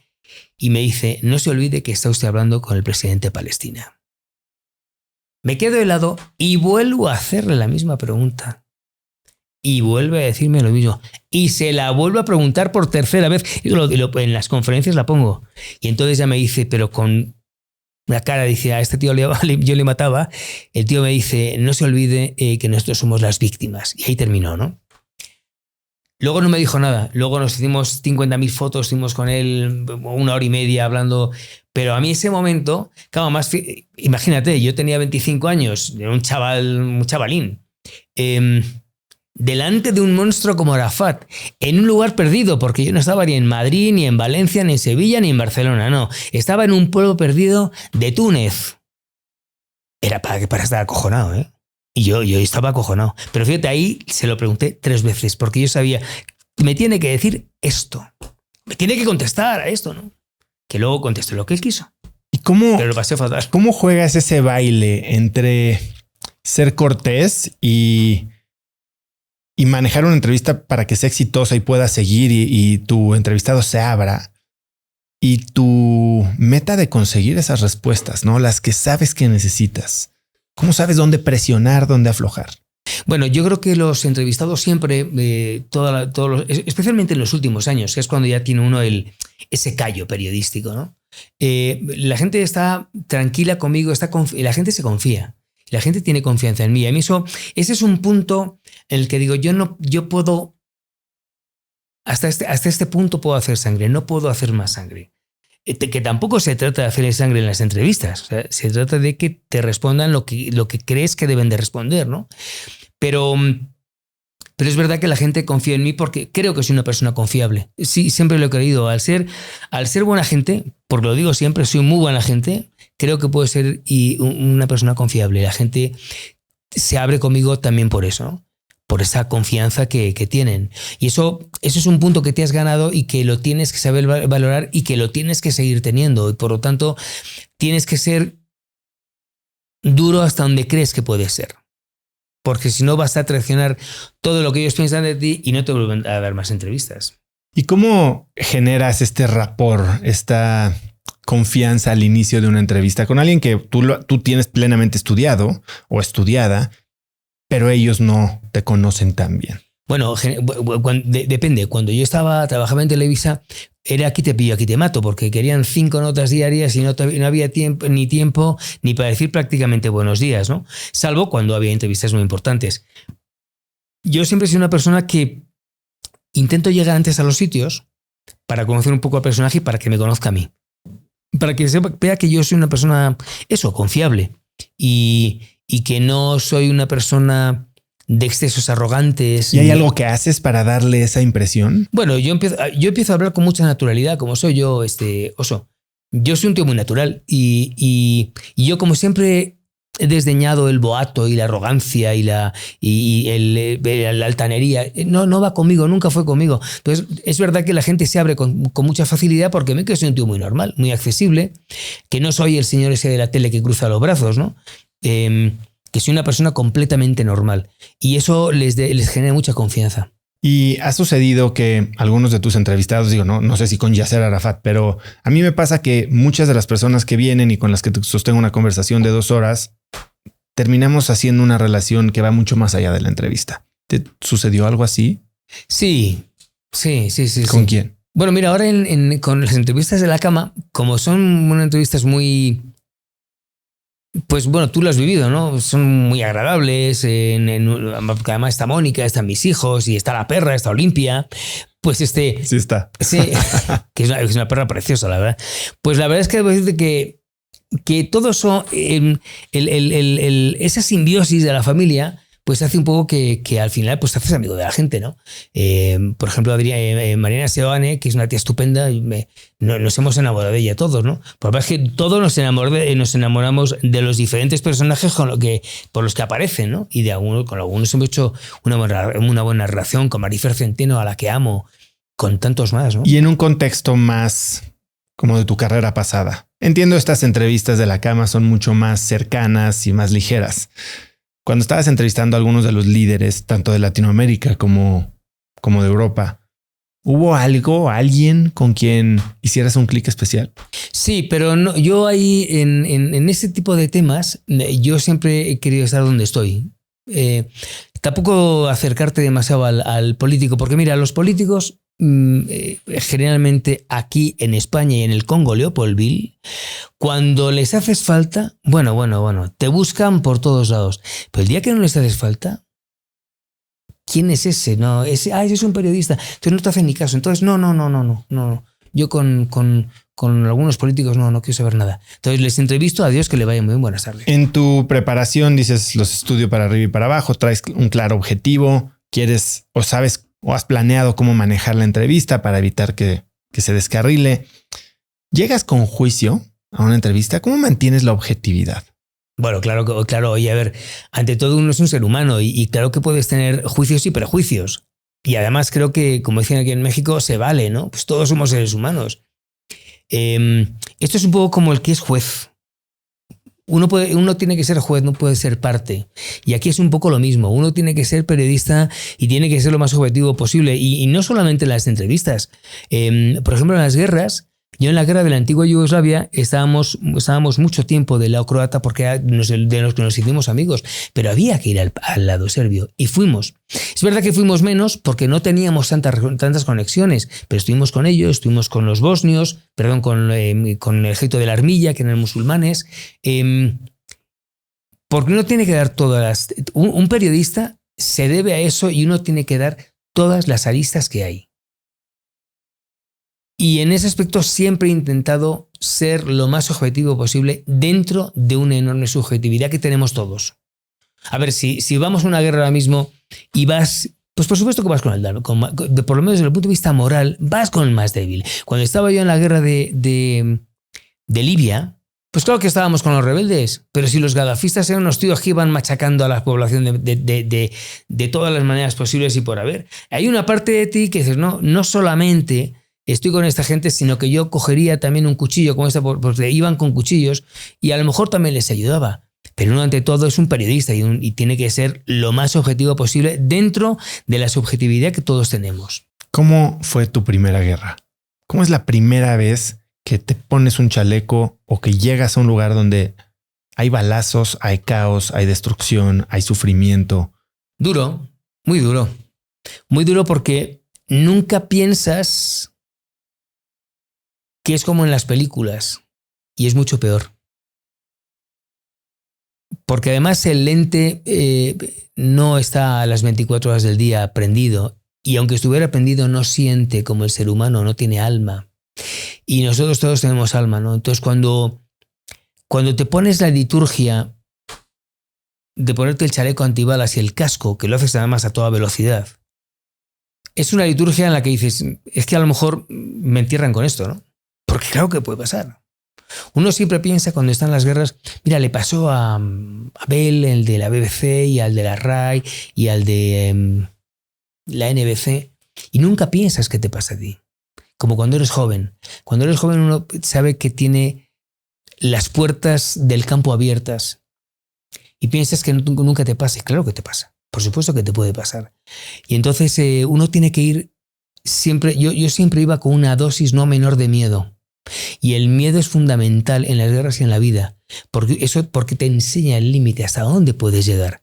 y me dice: no se olvide que está usted hablando con el presidente de Palestina. Me quedo helado y vuelvo a hacerle la misma pregunta. Y vuelve a decirme lo mismo. Y se la vuelvo a preguntar por tercera vez. En las conferencias la pongo. Y entonces ya me dice, pero con una cara, dice: a este tío yo le mataba. El tío me dice: no se olvide que nosotros somos las víctimas. Y ahí terminó, ¿no? Luego no me dijo nada. Luego nos hicimos 50.000 fotos, estuvimos con él 1 hora y media hablando. Pero a mí ese momento, claro, imagínate, yo tenía 25 años, era un chavalín. Delante de un monstruo como Arafat, en un lugar perdido, porque yo no estaba ni en Madrid, ni en Valencia, ni en Sevilla, ni en Barcelona, no. Estaba en un pueblo perdido de Túnez. Era para estar acojonado, ¿eh? Y yo estaba acojonado. Pero fíjate, ahí se lo pregunté 3 veces, porque yo sabía, me tiene que decir esto. Me tiene que contestar a esto, ¿no? Que luego contesté lo que él quiso. ¿Y cómo, pero lo pasé fatal. ¿Cómo juegas ese baile entre ser cortés y manejar una entrevista para que sea exitosa y pueda seguir y tu entrevistado se abra? y tu meta de conseguir esas respuestas, ¿no? Las que sabes que necesitas. ¿Cómo sabes dónde presionar, dónde aflojar? Bueno, yo creo que los entrevistados siempre, especialmente en los últimos años, que es cuando ya tiene uno ese callo periodístico, ¿no? La gente está tranquila conmigo, la gente se confía. La gente tiene confianza en mí. A mí ese es un punto en el que digo, yo puedo, hasta este punto puedo hacer sangre, no puedo hacer más sangre. Que tampoco se trata de hacer sangre en las entrevistas, o sea, se trata de que te respondan lo que crees que deben de responder, ¿no? Pero es verdad que la gente confía en mí porque creo que soy una persona confiable. Sí, siempre lo he creído. Al ser buena gente, porque lo digo siempre, soy muy buena gente, creo que puedo ser una persona confiable. La gente se abre conmigo también por eso, ¿no? Por esa confianza que tienen. Y eso es un punto que te has ganado y que lo tienes que saber valorar y que lo tienes que seguir teniendo. Y por lo tanto, tienes que ser duro hasta donde crees que puedes ser. Porque si no vas a traicionar todo lo que ellos piensan de ti y no te vuelven a dar más entrevistas. ¿Y cómo generas este rapport, esta confianza al inicio de una entrevista con alguien que tú tienes plenamente estudiado o estudiada, pero ellos no te conocen tan bien? Bueno, depende. Cuando yo trabajaba en Televisa, era aquí te pillo, aquí te mato, porque querían 5 notas diarias y no había tiempo ni para decir prácticamente buenos días, ¿no? Salvo cuando había entrevistas muy importantes. Yo siempre he sido una persona que intento llegar antes a los sitios para conocer un poco al personaje y para que me conozca a mí. Para que vea que yo soy una persona, confiable y que no soy una persona de excesos arrogantes. ¿Y hay algo que haces para darle esa impresión? Bueno, yo empiezo a hablar con mucha naturalidad, como soy yo, Oso. Yo soy un tío muy natural y yo, como siempre, he desdeñado el boato y la arrogancia y la altanería. No va conmigo, nunca fue conmigo. Entonces, es verdad que la gente se abre con mucha facilidad porque me creo que soy un tío muy normal, muy accesible, que no soy el señor ese de la tele que cruza los brazos, ¿no? Que soy una persona completamente normal y eso les genera mucha confianza. Y ha sucedido que algunos de tus entrevistados, no sé si con Yasser Arafat, pero a mí me pasa que muchas de las personas que vienen y con las que sostengo una conversación de 2 horas, terminamos haciendo una relación que va mucho más allá de la entrevista. ¿Te sucedió algo así? Sí. ¿Con quién? Bueno, mira, ahora con las entrevistas de la cama, como son unas entrevistas muy... Pues bueno, tú lo has vivido, ¿no? Son muy agradables. Además está Mónica, están mis hijos y está la perra, está Olimpia. Pues Sí está. Sí, que es una perra preciosa, la verdad. Pues la verdad es que debo decirte que todo eso, esa simbiosis de la familia, pues hace un poco que al final pues te haces amigo de la gente, ¿no? Por ejemplo, Mariana Seoane, que es una tía estupenda, nos hemos enamorado de ella todos, ¿no? Por lo que todos nos enamoramos de los diferentes personajes por los que aparecen, ¿no? Y con algunos hemos hecho una buena relación, con Marifer Centeno, a la que amo, con tantos más, ¿no? Y en un contexto más como de tu carrera pasada. Entiendo, estas entrevistas de la cama son mucho más cercanas y más ligeras. Cuando estabas entrevistando a algunos de los líderes, tanto de Latinoamérica como de Europa, ¿hubo alguien con quien hicieras un clic especial? Sí, pero no, yo ahí en ese tipo de temas, yo siempre he querido estar donde estoy. Tampoco acercarte demasiado al político, porque mira, los políticos generalmente aquí en España y en el Congo, Leopoldville, cuando les haces falta, bueno, te buscan por todos lados. Pero el día que no les haces falta, ¿quién es ese? No, ese es un periodista. Entonces no te hacen ni caso. Entonces no. Yo con algunos políticos no quiero saber nada. Entonces les entrevisto, adiós, que le vaya muy bien, buenas tardes. En tu preparación dices los estudio para arriba y para abajo, traes un claro objetivo, quieres o sabes o has planeado cómo manejar la entrevista para evitar que se descarrile. ¿Llegas con juicio a una entrevista? ¿Cómo mantienes la objetividad? Bueno, claro. Oye, a ver, ante todo uno es un ser humano y claro que puedes tener juicios y prejuicios. Y además creo que, como dicen aquí en México, se vale, ¿no? Pues todos somos seres humanos. Esto es un poco como el que es juez. Uno tiene que ser juez, no puede ser parte. Y aquí es un poco lo mismo. Uno tiene que ser periodista y tiene que ser lo más objetivo posible. Y no solamente en las entrevistas. Por ejemplo, en las guerras, Yo en la guerra de la antigua Yugoslavia estábamos mucho tiempo del lado croata porque era de los que nos hicimos amigos, pero había que ir al lado serbio y fuimos. Es verdad que fuimos menos porque no teníamos tantas conexiones, pero estuvimos con ellos, estuvimos con los bosnios, con el ejército de la Armilla, que eran musulmanes. Porque uno tiene que dar todas las... Un periodista se debe a eso y uno tiene que dar todas las aristas que hay. Y en ese aspecto siempre he intentado ser lo más objetivo posible dentro de una enorme subjetividad que tenemos todos. A ver, si vamos a una guerra ahora mismo y vas... Pues por supuesto que vas con el débil. Por lo menos desde el punto de vista moral, vas con el más débil. Cuando estaba yo en la guerra de Libia, pues claro que estábamos con los rebeldes, pero si los gadafistas eran unos tíos que iban machacando a la población de todas las maneras posibles y por haber. Hay una parte de ti que dices, no solamente... estoy con esta gente, sino que yo cogería también un cuchillo como porque iban con cuchillos y a lo mejor también les ayudaba. Pero uno ante todo es un periodista y tiene que ser lo más objetivo posible dentro de la subjetividad que todos tenemos. ¿Cómo fue tu primera guerra? ¿Cómo es la primera vez que te pones un chaleco o que llegas a un lugar donde hay balazos, hay caos, hay destrucción, hay sufrimiento? Duro, muy duro. Muy duro porque nunca piensas que es como en las películas y es mucho peor. Porque además el lente no está a las 24 horas del día prendido y aunque estuviera prendido no siente como el ser humano, no tiene alma. Y nosotros todos tenemos alma, ¿no? Entonces cuando te pones la liturgia de ponerte el chaleco antibalas y el casco, que lo haces además a toda velocidad, es una liturgia en la que dices, es que a lo mejor me entierran con esto, ¿no? Porque claro que puede pasar. Uno siempre piensa cuando están las guerras, mira, le pasó a Abel, el de la BBC, y al de la RAI, y al de la NBC, y nunca piensas que te pasa a ti. Como cuando eres joven. Cuando eres joven uno sabe que tiene las puertas del campo abiertas y piensas que nunca te pasa. Claro que te pasa. Por supuesto que te puede pasar. Y entonces uno tiene que ir siempre... Yo siempre iba con una dosis no menor de miedo. Y el miedo es fundamental en las guerras y en la vida, porque te enseña el límite, hasta dónde puedes llegar.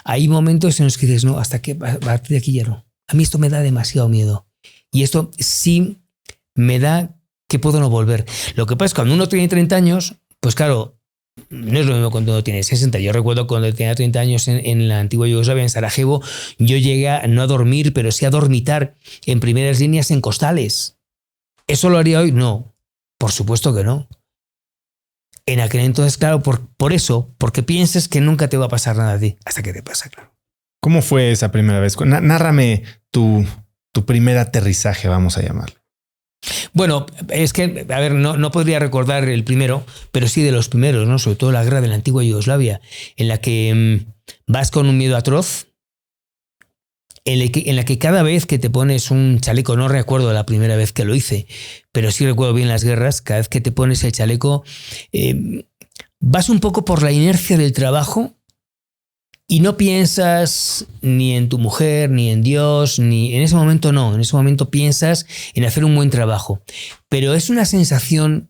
Hay momentos en los que dices, no, hasta que a partir de aquí ya no. A mí esto me da demasiado miedo. Y esto sí me da que puedo no volver. Lo que pasa es que cuando uno tiene 30 años, pues claro, no es lo mismo cuando uno tiene 60. Yo recuerdo cuando tenía 30 años en la antigua Yugoslavia, en Sarajevo, yo llegué no a dormir, pero sí a dormitar en primeras líneas en costales. ¿Eso lo haría hoy? No. Por supuesto que no. En aquel entonces, claro, por eso, porque piensas que nunca te va a pasar nada a ti, hasta que te pasa, claro. ¿Cómo fue esa primera vez? Nárrame tu primer aterrizaje, vamos a llamarlo. Bueno, es que, a ver, no podría recordar el primero, pero sí de los primeros, ¿no? Sobre todo la guerra de la antigua Yugoslavia, en la que vas con un miedo atroz, en la que cada vez que te pones un chaleco, no recuerdo la primera vez que lo hice, pero sí recuerdo bien las guerras, cada vez que te pones el chaleco, vas un poco por la inercia del trabajo y no piensas ni en tu mujer, ni en Dios, ni en ese momento no, en ese momento piensas en hacer un buen trabajo. Pero es una sensación...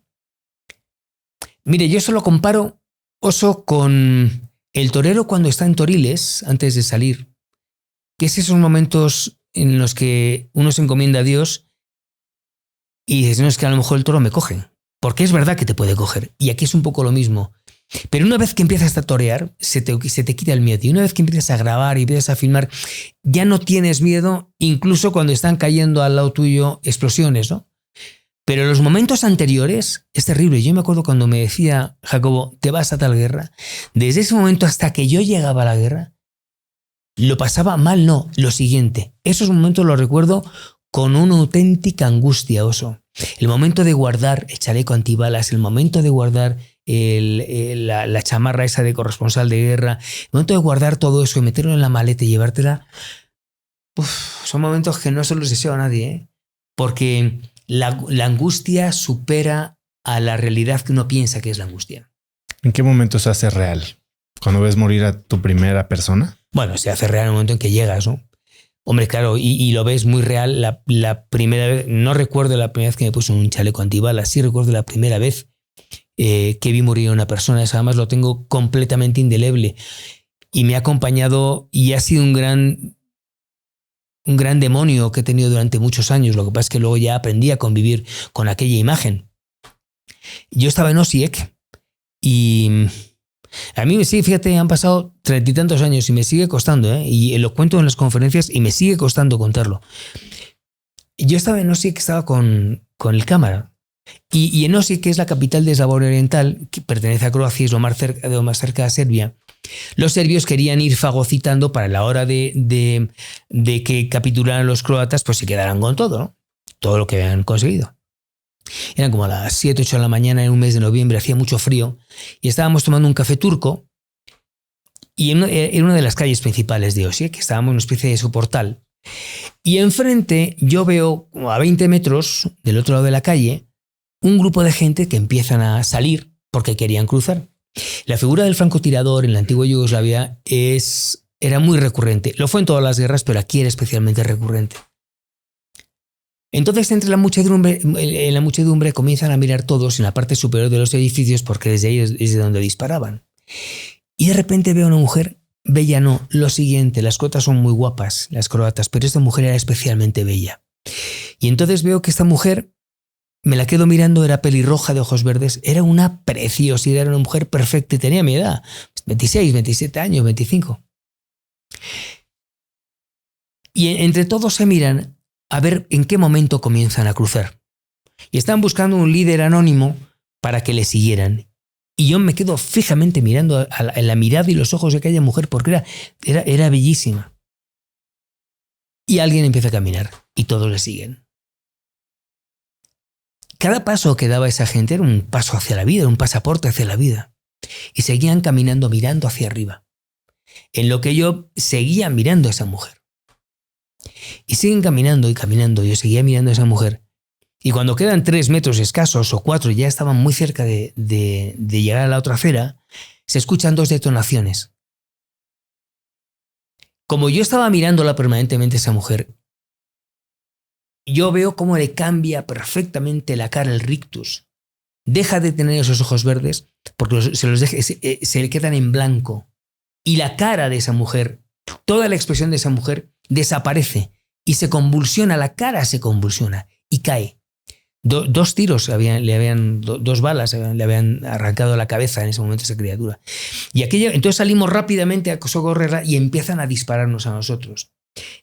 Mire, yo eso lo comparo, Oso, con el torero cuando está en Toriles, antes de salir, que es esos momentos en los que uno se encomienda a Dios y dices, no, es que a lo mejor el toro me coge, porque es verdad que te puede coger, y aquí es un poco lo mismo. Pero una vez que empiezas a torear, se te quita el miedo, y una vez que empiezas a grabar y empiezas a filmar, ya no tienes miedo, incluso cuando están cayendo al lado tuyo explosiones, ¿no? Pero los momentos anteriores es terrible. Yo me acuerdo cuando me decía Jacobo, te vas a tal guerra, desde ese momento hasta que yo llegaba a la guerra, lo pasaba mal, no, lo siguiente. Esos momentos los recuerdo con una auténtica angustia, Oso. El momento de guardar el chaleco antibalas, el momento de guardar la chamarra esa de corresponsal de guerra, el momento de guardar todo eso y meterlo en la maleta y llevártela, son momentos que no se los deseo a nadie, ¿eh? Porque la angustia supera a la realidad que uno piensa que es la angustia. ¿En qué momento se hace real? ¿Cuando ves morir a tu primera persona? Bueno, se hace real en el momento en que llegas, ¿no? Hombre, claro, y lo ves muy real. La primera vez, no recuerdo la primera vez que me puse un chaleco antibalas, sí recuerdo la primera vez que vi morir a una persona. Eso además lo tengo completamente indeleble y me ha acompañado y ha sido un gran demonio que he tenido durante muchos años. Lo que pasa es que luego ya aprendí a convivir con aquella imagen. Yo estaba en Osijek y a mí me sigue, fíjate, han pasado 30 y tantos años y me sigue costando, y lo cuento en las conferencias y me sigue costando contarlo. Yo estaba en Osijek, estaba con el cámara. Y en Osijek, que es la capital de Eslavonia Oriental, que pertenece a Croacia, es lo más cerca a Serbia, los serbios querían ir fagocitando para la hora de que capitularan los croatas, pues se quedaran con todo, ¿no? Todo lo que habían conseguido. Eran como a las 7, 8 de la mañana en un mes de noviembre, hacía mucho frío, y estábamos tomando un café turco, y en una de las calles principales de Osijek, que estábamos en una especie de soportal, y enfrente yo veo, a 20 metros del otro lado de la calle, un grupo de gente que empiezan a salir porque querían cruzar. La figura del francotirador en la antigua Yugoslavia era muy recurrente. Lo fue en todas las guerras, pero aquí era especialmente recurrente. Entonces, en la muchedumbre comienzan a mirar todos en la parte superior de los edificios porque desde ahí es de donde disparaban. Y de repente veo a una mujer bella, no, lo siguiente, las croatas son muy guapas, las croatas, pero esta mujer era especialmente bella. Y entonces veo que esta mujer, me la quedo mirando, era pelirroja de ojos verdes, era una preciosidad, era una mujer perfecta y tenía mi edad, 26, 27 años, 25. Y entre todos se miran a ver en qué momento comienzan a cruzar. Y están buscando un líder anónimo para que le siguieran. Y yo me quedo fijamente mirando en la mirada y los ojos de aquella mujer porque era bellísima. Y alguien empieza a caminar y todos le siguen. Cada paso que daba esa gente era un paso hacia la vida, un pasaporte hacia la vida. Y seguían caminando mirando hacia arriba. En lo que yo seguía mirando a esa mujer. Y siguen caminando y caminando. Yo seguía mirando a esa mujer. Y cuando quedan 3 metros escasos o 4, ya estaban muy cerca de llegar a la otra acera, se escuchan 2 detonaciones. Como yo estaba mirándola permanentemente a esa mujer, yo veo cómo le cambia perfectamente la cara el rictus. Deja de tener esos ojos verdes porque se le quedan en blanco. Y la cara de esa mujer, toda la expresión de esa mujer desaparece y se convulsiona, la cara se convulsiona y cae. 2 tiros, 2 balas le habían arrancado la cabeza en ese momento a esa criatura. Y entonces salimos rápidamente a socorrerla y empiezan a dispararnos a nosotros.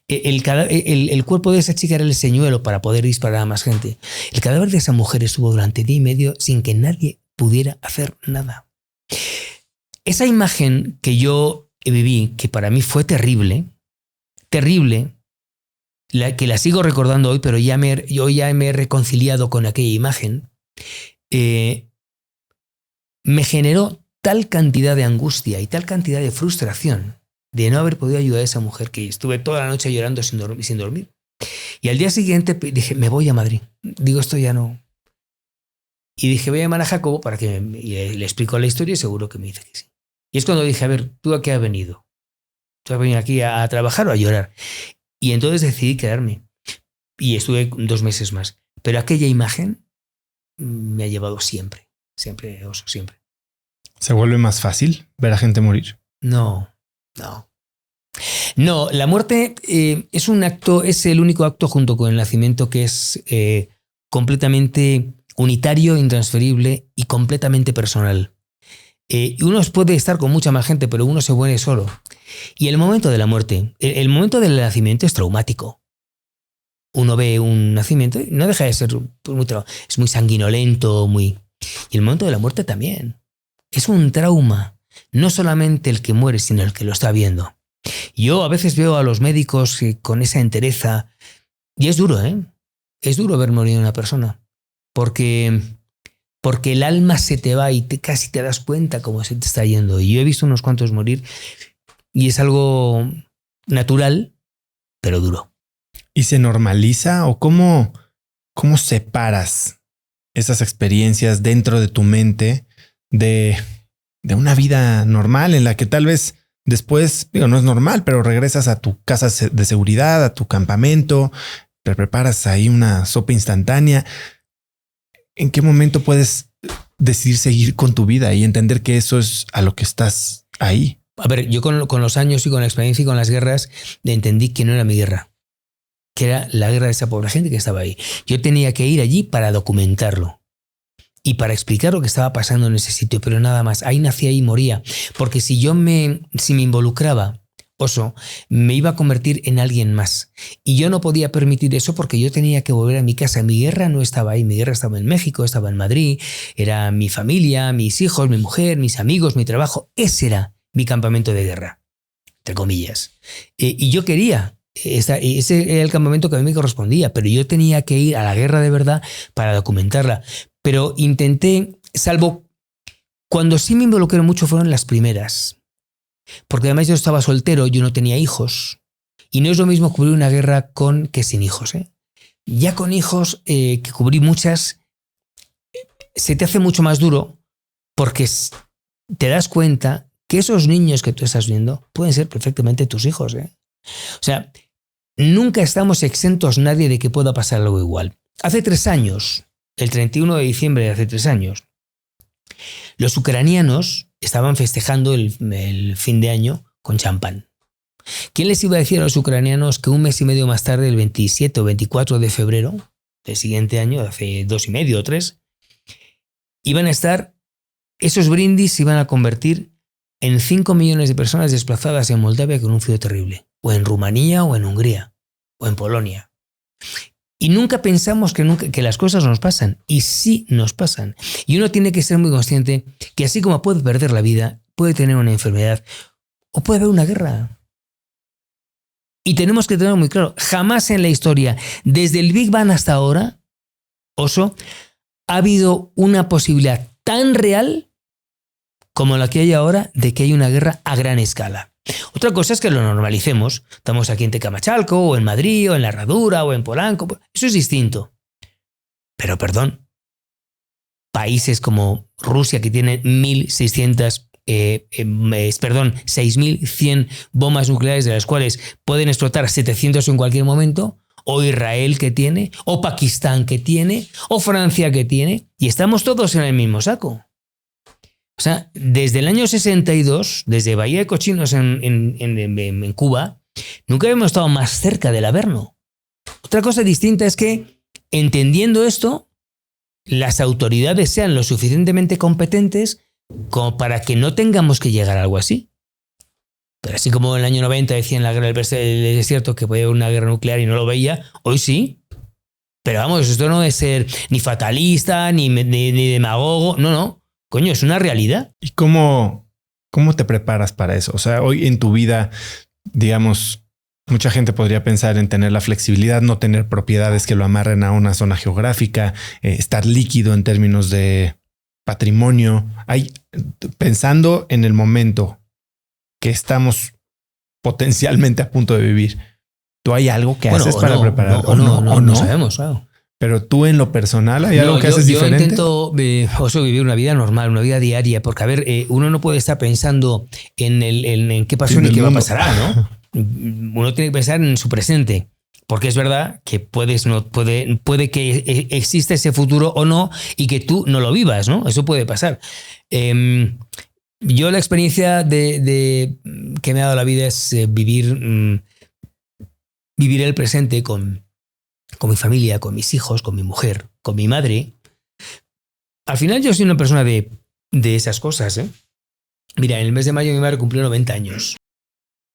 El cuerpo de esa chica era el señuelo para poder disparar a más gente. El cadáver de esa mujer estuvo durante 10 y medio sin que nadie pudiera hacer nada. Esa imagen que yo viví, que para mí fue terrible, que la sigo recordando hoy, pero yo ya me he reconciliado con aquella imagen, me generó tal cantidad de angustia y tal cantidad de frustración de no haber podido ayudar a esa mujer que estuve toda la noche llorando sin dormir. Y al día siguiente dije, me voy a Madrid. Digo, esto ya no. Y dije, voy a llamar a Jacobo para que le explico la historia y seguro que me dice que sí. Y es cuando dije, a ver, ¿tú a qué has venido? ¿Tú has venido aquí a trabajar o a llorar? Y entonces decidí quedarme. Y estuve 2 meses más. Pero aquella imagen me ha llevado siempre. Siempre, Oso, siempre. ¿Se vuelve más fácil ver a gente morir? No, la muerte es el único acto junto con el nacimiento que es completamente unitario, intransferible y completamente personal. Uno puede estar con mucha más gente, pero uno se muere solo. Y el momento de la muerte, el momento del nacimiento es traumático. Uno ve un nacimiento y no deja de ser es muy sanguinolento, y el momento de la muerte también. Es un trauma. No solamente el que muere, sino el que lo está viendo. Yo a veces veo a los médicos con esa entereza y es duro, ¿eh? Es duro ver morir a una persona porque el alma se te va y casi te das cuenta cómo se te está yendo. Y yo he visto unos cuantos morir y es algo natural, pero duro. ¿Y se normaliza o cómo separas esas experiencias dentro de tu mente de una vida normal en la que tal vez después, digo, no es normal, pero regresas a tu casa de seguridad, a tu campamento, te preparas ahí una sopa instantánea. ¿En qué momento puedes decidir seguir con tu vida y entender que eso es a lo que estás ahí? A ver, yo con los años y con la experiencia y con las guerras entendí que no era mi guerra, que era la guerra de esa pobre gente que estaba ahí. Yo tenía que ir allí para documentarlo y para explicar lo que estaba pasando en ese sitio, pero nada más. Ahí nacía y moría, porque si me involucraba, Oso, me iba a convertir en alguien más. Y yo no podía permitir eso porque yo tenía que volver a mi casa. Mi guerra no estaba ahí, mi guerra estaba en México, estaba en Madrid, era mi familia, mis hijos, mi mujer, mis amigos, mi trabajo. Ese era mi campamento de guerra, entre comillas. Y yo quería, ese era el campamento que a mí me correspondía, pero yo tenía que ir a la guerra de verdad para documentarla. Pero intenté, salvo cuando sí me involucré mucho fueron las primeras. Porque además yo estaba soltero, yo no tenía hijos. Y no es lo mismo cubrir una guerra que sin hijos. Ya con hijos, que cubrí muchas, se te hace mucho más duro porque te das cuenta que esos niños que tú estás viendo pueden ser perfectamente tus hijos. O sea, nunca estamos exentos nadie de que pueda pasar algo igual. Hace 3 años, el 31 de diciembre de hace 3 años, los ucranianos estaban festejando el fin de año con champán. ¿Quién les iba a decir a los ucranianos que un mes y medio más tarde, el 27 o 24 de febrero del siguiente año, hace 2 y medio o 3, iban a estar, esos brindis se iban a convertir en 5 millones de personas desplazadas en Moldavia con un frío terrible, o en Rumanía o en Hungría, o en Polonia? Y nunca pensamos que las cosas nos pasan. Y sí nos pasan. Y uno tiene que ser muy consciente que así como puede perder la vida, puede tener una enfermedad o puede haber una guerra. Y tenemos que tenerlo muy claro. Jamás en la historia, desde el Big Bang hasta ahora, Oso, ha habido una posibilidad tan real como la que hay ahora de que hay una guerra a gran escala. Otra cosa es que lo normalicemos. Estamos aquí en Tecamachalco, o en Madrid, o en La Herradura, o en Polanco. Eso es distinto. Pero perdón, países como Rusia, que tiene 6.100 bombas nucleares, de las cuales pueden explotar 700 en cualquier momento, o Israel que tiene, o Pakistán que tiene, o Francia que tiene, y estamos todos en el mismo saco. O sea, desde el año 62, desde Bahía de Cochinos en Cuba, nunca habíamos estado más cerca del Averno. Otra cosa distinta es que, entendiendo esto, las autoridades sean lo suficientemente competentes como para que no tengamos que llegar a algo así. Pero así como en el año 90 decían la guerra del desierto que podía haber una guerra nuclear y no lo veía, hoy sí. Pero vamos, esto no es ser ni fatalista, ni demagogo, no. Coño, es una realidad. ¿Y cómo te preparas para eso? O sea, hoy en tu vida, digamos, mucha gente podría pensar en tener la flexibilidad, no tener propiedades que lo amarren a una zona geográfica, estar líquido en términos de patrimonio. Pensando en el momento que estamos potencialmente a punto de vivir, ¿tú hay algo que haces para preparar? No sabemos, claro. Pero tú en lo personal, ¿hay algo que haces diferente? Yo intento vivir una vida normal, una vida diaria, porque a ver, uno no puede estar pensando en qué pasó ni qué va a pasar, ¿no? Uno tiene que pensar en su presente, porque es verdad que puede que exista ese futuro o no y que tú no lo vivas, ¿no? Eso puede pasar. Yo la experiencia que me ha dado la vida es vivir el presente con mi familia, con mis hijos, con mi mujer, con mi madre. Al final yo soy una persona de esas cosas. Mira, en el mes de mayo mi madre cumplió 90 años.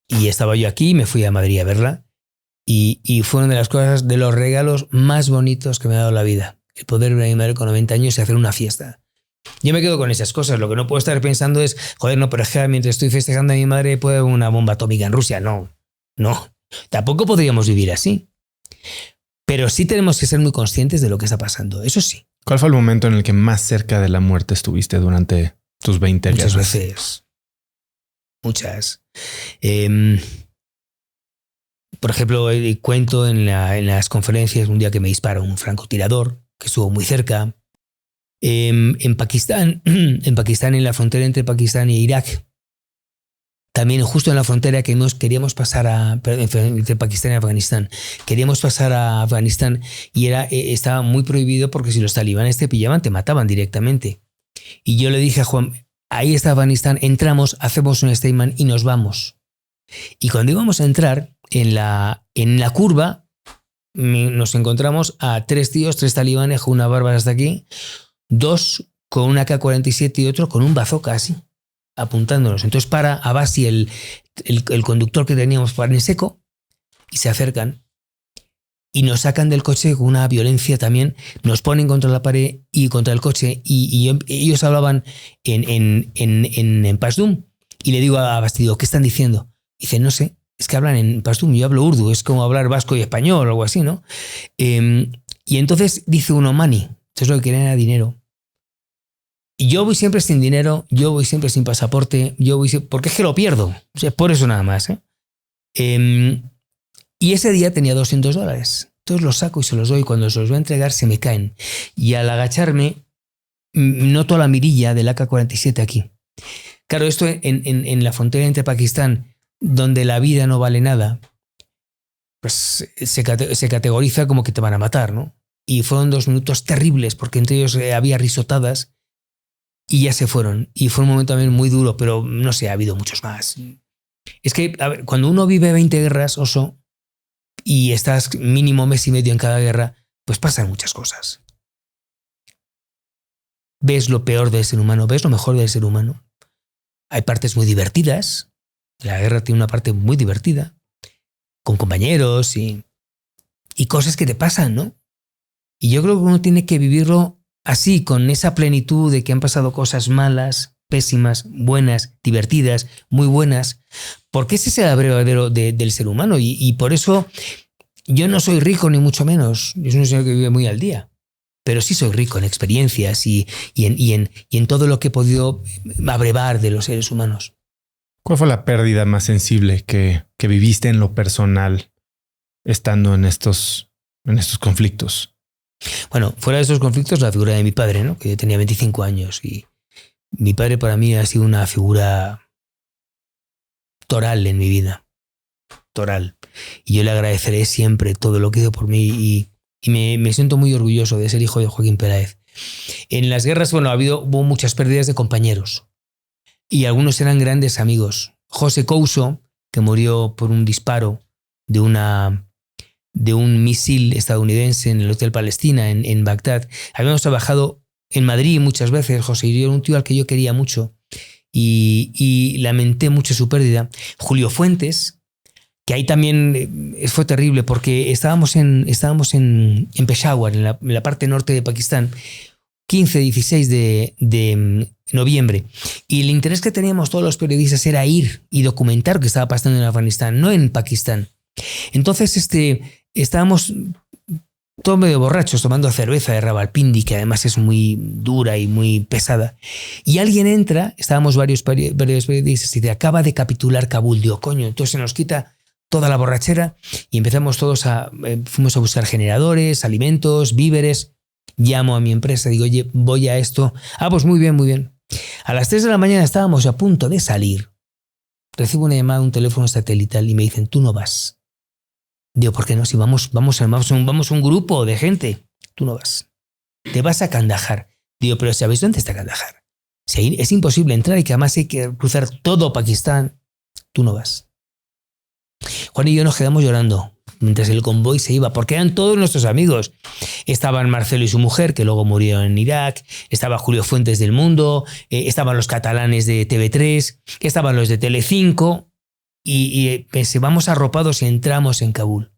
Y estaba yo aquí, me fui a Madrid a verla. Y fue una de las cosas, de los regalos más bonitos que me ha dado la vida. El poder ver a mi madre con 90 años y hacer una fiesta. Yo me quedo con esas cosas. Lo que no puedo estar pensando es, joder, no, pero es que mientras estoy festejando a mi madre puede haber una bomba atómica en Rusia. No. Tampoco podríamos vivir así. Pero sí tenemos que ser muy conscientes de lo que está pasando, eso sí. ¿Cuál fue el momento en el que más cerca de la muerte estuviste durante tus 20 años? Muchas veces. Muchas. Por ejemplo, cuento en las conferencias un día que me disparó un francotirador, que estuvo muy cerca. En Pakistán, en la frontera entre Pakistán e Irak, también justo en la frontera que queríamos pasar entre Pakistán y Afganistán. Queríamos pasar a Afganistán y estaba muy prohibido porque si los talibanes te pillaban te mataban directamente. Y yo le dije a Juan, ahí está Afganistán, entramos, hacemos un statement y nos vamos. Y cuando íbamos a entrar en la curva, nos encontramos a 3 tíos, 3 talibanes con una barba hasta aquí, 2 con una AK-47 y otro con un bazooka así, apuntándonos. Entonces para Abasi, el conductor que teníamos para en seco, y se acercan y nos sacan del coche con una violencia también, nos ponen contra la pared y contra el coche y ellos hablaban en Pashtun y le digo a Abasi, digo, ¿qué están diciendo? Dice, no sé, es que hablan en Pashtun, yo hablo urdu, es como hablar vasco y español o algo así, ¿no? Y entonces dice uno, money, entonces lo que querían era dinero. Y yo voy siempre sin dinero, yo voy siempre sin pasaporte, porque es que lo pierdo, o sea, por eso nada más. Y ese día tenía $200. Entonces los saco y se los doy. Cuando se los voy a entregar se me caen. Y al agacharme noto la mirilla del AK-47 aquí. Claro, esto en la frontera entre Pakistán, donde la vida no vale nada, pues se categoriza como que te van a matar, ¿no? Y fueron 2 minutos terribles porque entre ellos había risotadas. Y ya se fueron. Y fue un momento también muy duro, pero no sé, ha habido muchos más. Es que, a ver, cuando uno vive 20 guerras, Oso, y estás mínimo mes y medio en cada guerra, pues pasan muchas cosas. Ves lo peor del ser humano, ves lo mejor del ser humano. Hay partes muy divertidas. La guerra tiene una parte muy divertida, con compañeros y cosas que te pasan, ¿no? Y yo creo que uno tiene que vivirlo así, con esa plenitud de que han pasado cosas malas, pésimas, buenas, divertidas, muy buenas, porque ese es el verdadero del ser humano. Y por eso yo no soy rico ni mucho menos. Yo soy un señor que vive muy al día, pero sí soy rico en experiencias y en todo lo que he podido abrevar de los seres humanos. ¿Cuál fue la pérdida más sensible que viviste en lo personal estando en estos conflictos? Bueno, fuera de esos conflictos, la figura de mi padre, ¿no? Que yo tenía 25 años y mi padre para mí ha sido una figura toral en mi vida. Toral. Y yo le agradeceré siempre todo lo que hizo por mí y me siento muy orgulloso de ser hijo de Joaquín Peláez. En las guerras, bueno, hubo muchas pérdidas de compañeros y algunos eran grandes amigos. José Couso, que murió por un disparo de un misil estadounidense en el Hotel Palestina en Bagdad. Habíamos trabajado en Madrid muchas veces, José, y era un tío al que yo quería mucho y lamenté mucho su pérdida. Julio Fuentes, que ahí también fue terrible porque estábamos en Peshawar, en la parte norte de Pakistán, 15-16 de noviembre. Y el interés que teníamos todos los periodistas era ir y documentar lo que estaba pasando en Afganistán, no en Pakistán. Entonces estábamos todos medio borrachos tomando cerveza de Rawalpindi, que además es muy dura y muy pesada. Y alguien entra, estábamos varios periodistas y dice, acaba de capitular Kabul. Digo, coño, entonces se nos quita toda la borrachera y empezamos todos fuimos a buscar generadores, alimentos, víveres. Llamo a mi empresa, digo, oye, voy a esto. Ah, pues muy bien, muy bien. A las 3 de la mañana estábamos a punto de salir. Recibo una llamada de un teléfono satelital y me dicen, tú no vas. Digo, ¿por qué no? Si vamos un grupo de gente. Tú no vas. Te vas a Kandahar. Digo, pero ¿sabéis dónde está Kandahar? Si es imposible entrar y que además hay que cruzar todo Pakistán. Tú no vas. Juan y yo nos quedamos llorando mientras el convoy se iba, porque eran todos nuestros amigos. Estaban Marcelo y su mujer, que luego murió en Irak, estaba Julio Fuentes del Mundo, estaban los catalanes de TV3, estaban los de Telecinco, y pensé, vamos arropados y entramos en Kabul.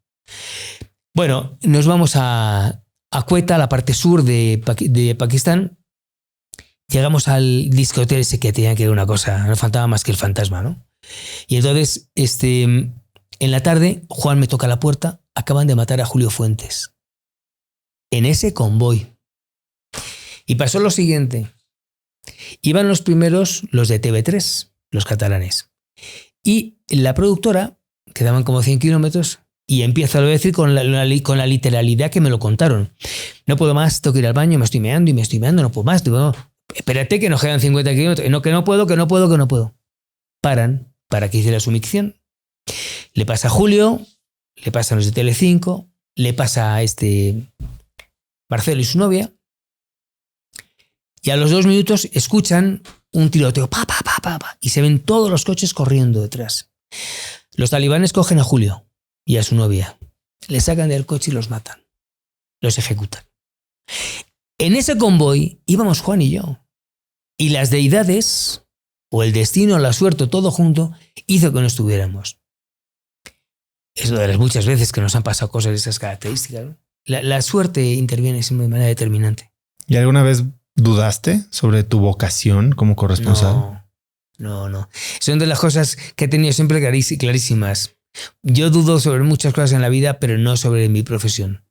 Bueno, nos vamos a Quetta, la parte sur de Pakistán. Llegamos al disco hotel ese que tenía que ver una cosa, no faltaba más que el fantasma, ¿no? Y entonces, en la tarde, Juan me toca la puerta, acaban de matar a Julio Fuentes. En ese convoy. Y pasó lo siguiente. Iban los primeros, los de TV3, los catalanes. Y la productora, quedaban como 100 kilómetros, y empiezo a decir con la literalidad que me lo contaron. No puedo más, tengo que ir al baño, me estoy meando, no puedo más. Digo, no, espérate que nos quedan 50 kilómetros. No, que no puedo. Paran. para que hiciera su micción. Le pasa a Julio, le pasa a los de Telecinco, le pasa a Marcelo y su novia. Y a los 2 minutos escuchan un tiroteo, pa, pa, pa, pa, pa, y se ven todos los coches corriendo detrás. Los talibanes cogen a Julio y a su novia, le sacan del coche y los matan, los ejecutan. En ese convoy íbamos Juan y yo, y las deidades, o el destino, la suerte, todo junto, hizo que no estuviéramos. Es una de las muchas veces que nos han pasado cosas de esas características, ¿no? La suerte interviene siempre de manera determinante. ¿Y alguna vez dudaste sobre tu vocación como corresponsal? No. Son de las cosas que he tenido siempre clarísimas. Yo dudo sobre muchas cosas en la vida, pero no sobre mi profesión.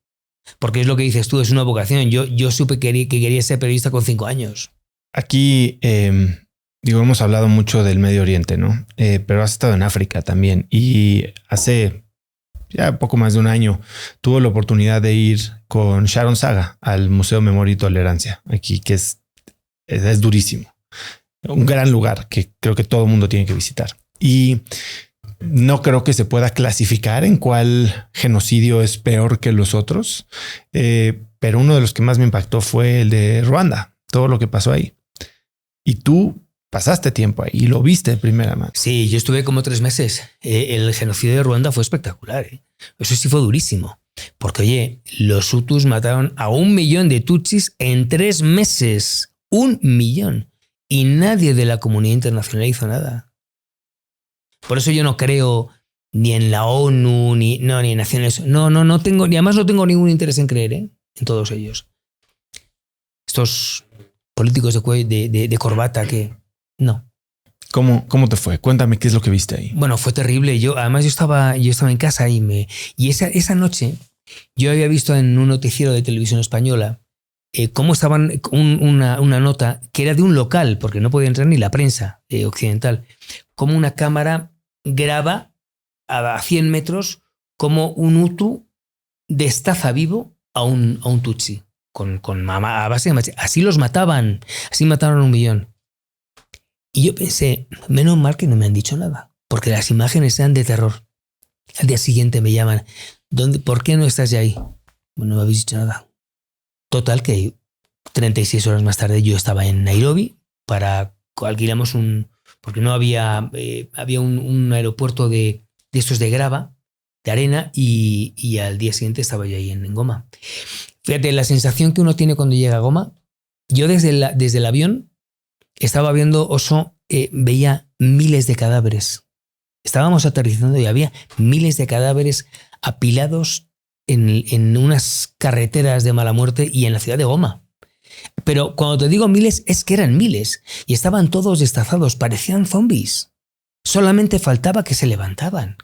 Porque es lo que dices tú, es una vocación. Yo supe que quería ser periodista con 5 años. Aquí, hemos hablado mucho del Medio Oriente, ¿no? Pero has estado en África también. Y hace ya poco más de un año tuve la oportunidad de ir con Sharon Saga al Museo Memoria y Tolerancia, aquí, que es durísimo. Un gran lugar que creo que todo el mundo tiene que visitar. Y no creo que se pueda clasificar en cuál genocidio es peor que los otros, pero uno de los que más me impactó fue el de Ruanda, todo lo que pasó ahí. Y tú pasaste tiempo ahí y lo viste de primera mano. Sí, yo estuve como 3 meses. El genocidio de Ruanda fue espectacular. Eso sí fue durísimo. Porque, oye, los Hutus mataron a 1 millón de Tutsis en 3 meses. 1 millón. Y nadie de la comunidad internacional hizo nada. Por eso yo no creo ni en la ONU, ni en Naciones. No tengo, ni además no tengo ningún interés en creer, en todos ellos. Estos políticos de corbata que... No. ¿Cómo te fue? Cuéntame qué es lo que viste ahí. Bueno, fue terrible. Yo estaba en casa y esa noche yo había visto en un noticiero de televisión española cómo estaban una nota que era de un local, porque no podía entrar ni la prensa occidental, como una cámara graba a 100 metros como un Hutu destaza vivo a un Tutsi a base de machete. Así los mataban, así mataron a 1 millón. Y yo pensé, menos mal que no me han dicho nada, porque las imágenes eran de terror. Al día siguiente me llaman, ¿por qué no estás ya ahí? Bueno, no me habéis dicho nada. Total, que 36 horas más tarde yo estaba en Nairobi alquilamos porque no había un aeropuerto de estos de grava, de arena, y al día siguiente estaba yo ahí en Goma. Fíjate, la sensación que uno tiene cuando llega a Goma, yo desde el avión estaba viendo veía miles de cadáveres. Estábamos aterrizando y había miles de cadáveres apilados en unas carreteras de mala muerte y en la ciudad de Goma. Pero cuando te digo miles, es que eran miles. Y estaban todos destazados, parecían zombies. Solamente faltaba que se levantaran.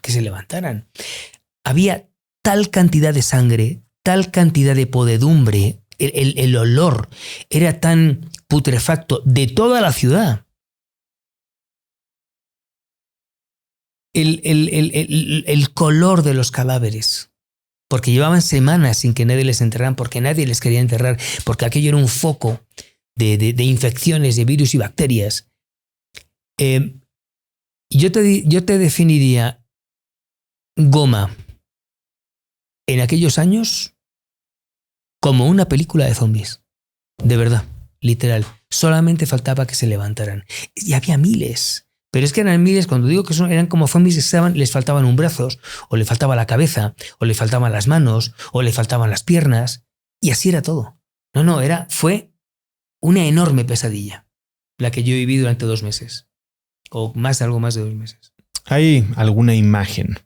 Había tal cantidad de sangre, tal cantidad de podredumbre, el olor era tan putrefacto de toda la ciudad. El color de los cadáveres, porque llevaban semanas sin que nadie les enterraran, porque nadie les quería enterrar, porque aquello era un foco de infecciones, de virus y bacterias. Yo te definiría Goma en aquellos años como una película de zombies, de verdad, literal. Solamente faltaba que se levantaran. Y había miles. Pero es que eran miles, cuando digo que eran como zombies, les faltaban un brazo, o le faltaba la cabeza, o le faltaban las manos, o le faltaban las piernas. Y así era todo. Fue una enorme pesadilla la que yo viví durante 2 meses. O algo más de 2 meses. ¿Hay alguna imagen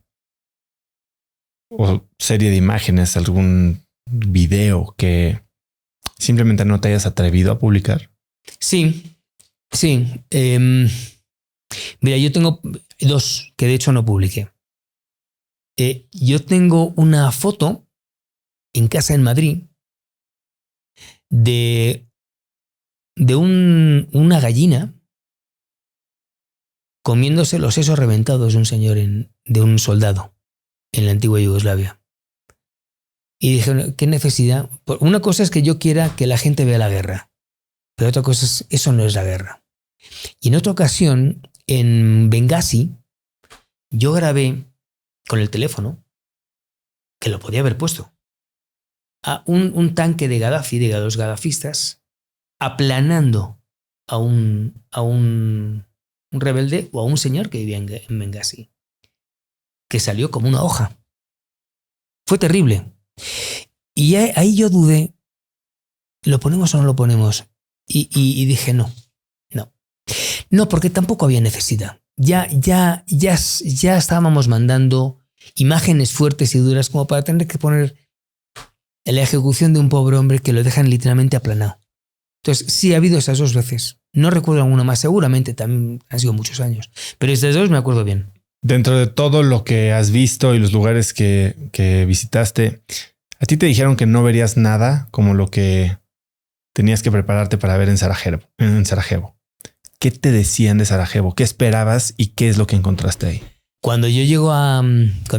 o serie de imágenes, algún video que simplemente no te hayas atrevido a publicar? Sí. Mira, yo tengo 2 que de hecho no publiqué. Yo tengo una foto en casa en Madrid de una gallina comiéndose los sesos reventados de un señor, de un soldado en la antigua Yugoslavia. Y dije, ¿qué necesidad? Una cosa es que yo quiera que la gente vea la guerra, pero otra cosa es, eso no es la guerra. Y en otra ocasión, en Benghazi, yo grabé con el teléfono, que lo podía haber puesto, a un tanque de Gaddafi, de los gadafistas, aplanando a un rebelde o a un señor que vivía en Benghazi, que salió como una hoja. Fue terrible. Y ahí yo dudé, ¿lo ponemos o no lo ponemos? Y dije, no, porque tampoco había necesidad. Ya estábamos mandando imágenes fuertes y duras como para tener que poner la ejecución de un pobre hombre que lo dejan literalmente aplanado. Entonces, sí ha habido esas 2 veces. No recuerdo alguna más, seguramente también han sido muchos años, pero estas 2 me acuerdo bien. Dentro de todo lo que has visto y los lugares que visitaste, ¿a ti te dijeron que no verías nada como lo que tenías que prepararte para ver en Sarajevo? ¿Qué te decían de Sarajevo? ¿Qué esperabas y qué es lo que encontraste ahí? Cuando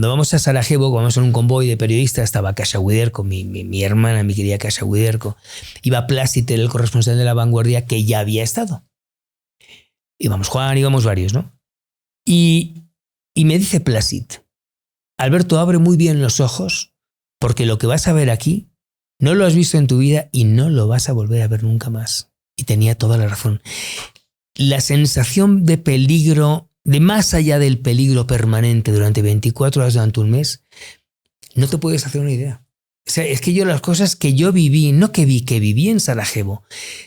vamos a Sarajevo, vamos en un convoy de periodistas, estaba Kasia Widerko, mi hermana, mi querida Kasia Widerko, iba Plácid, el corresponsal de La Vanguardia, que ya había estado. Íbamos Juan, íbamos varios, ¿no? Y me dice Plácid, Alberto, abre muy bien los ojos, porque lo que vas a ver aquí no lo has visto en tu vida y no lo vas a volver a ver nunca más. Y tenía toda la razón. La sensación de peligro, de más allá del peligro permanente durante 24 horas durante un mes, no te puedes hacer una idea. O sea, es que yo las cosas que yo viví, no que viví en Sarajevo,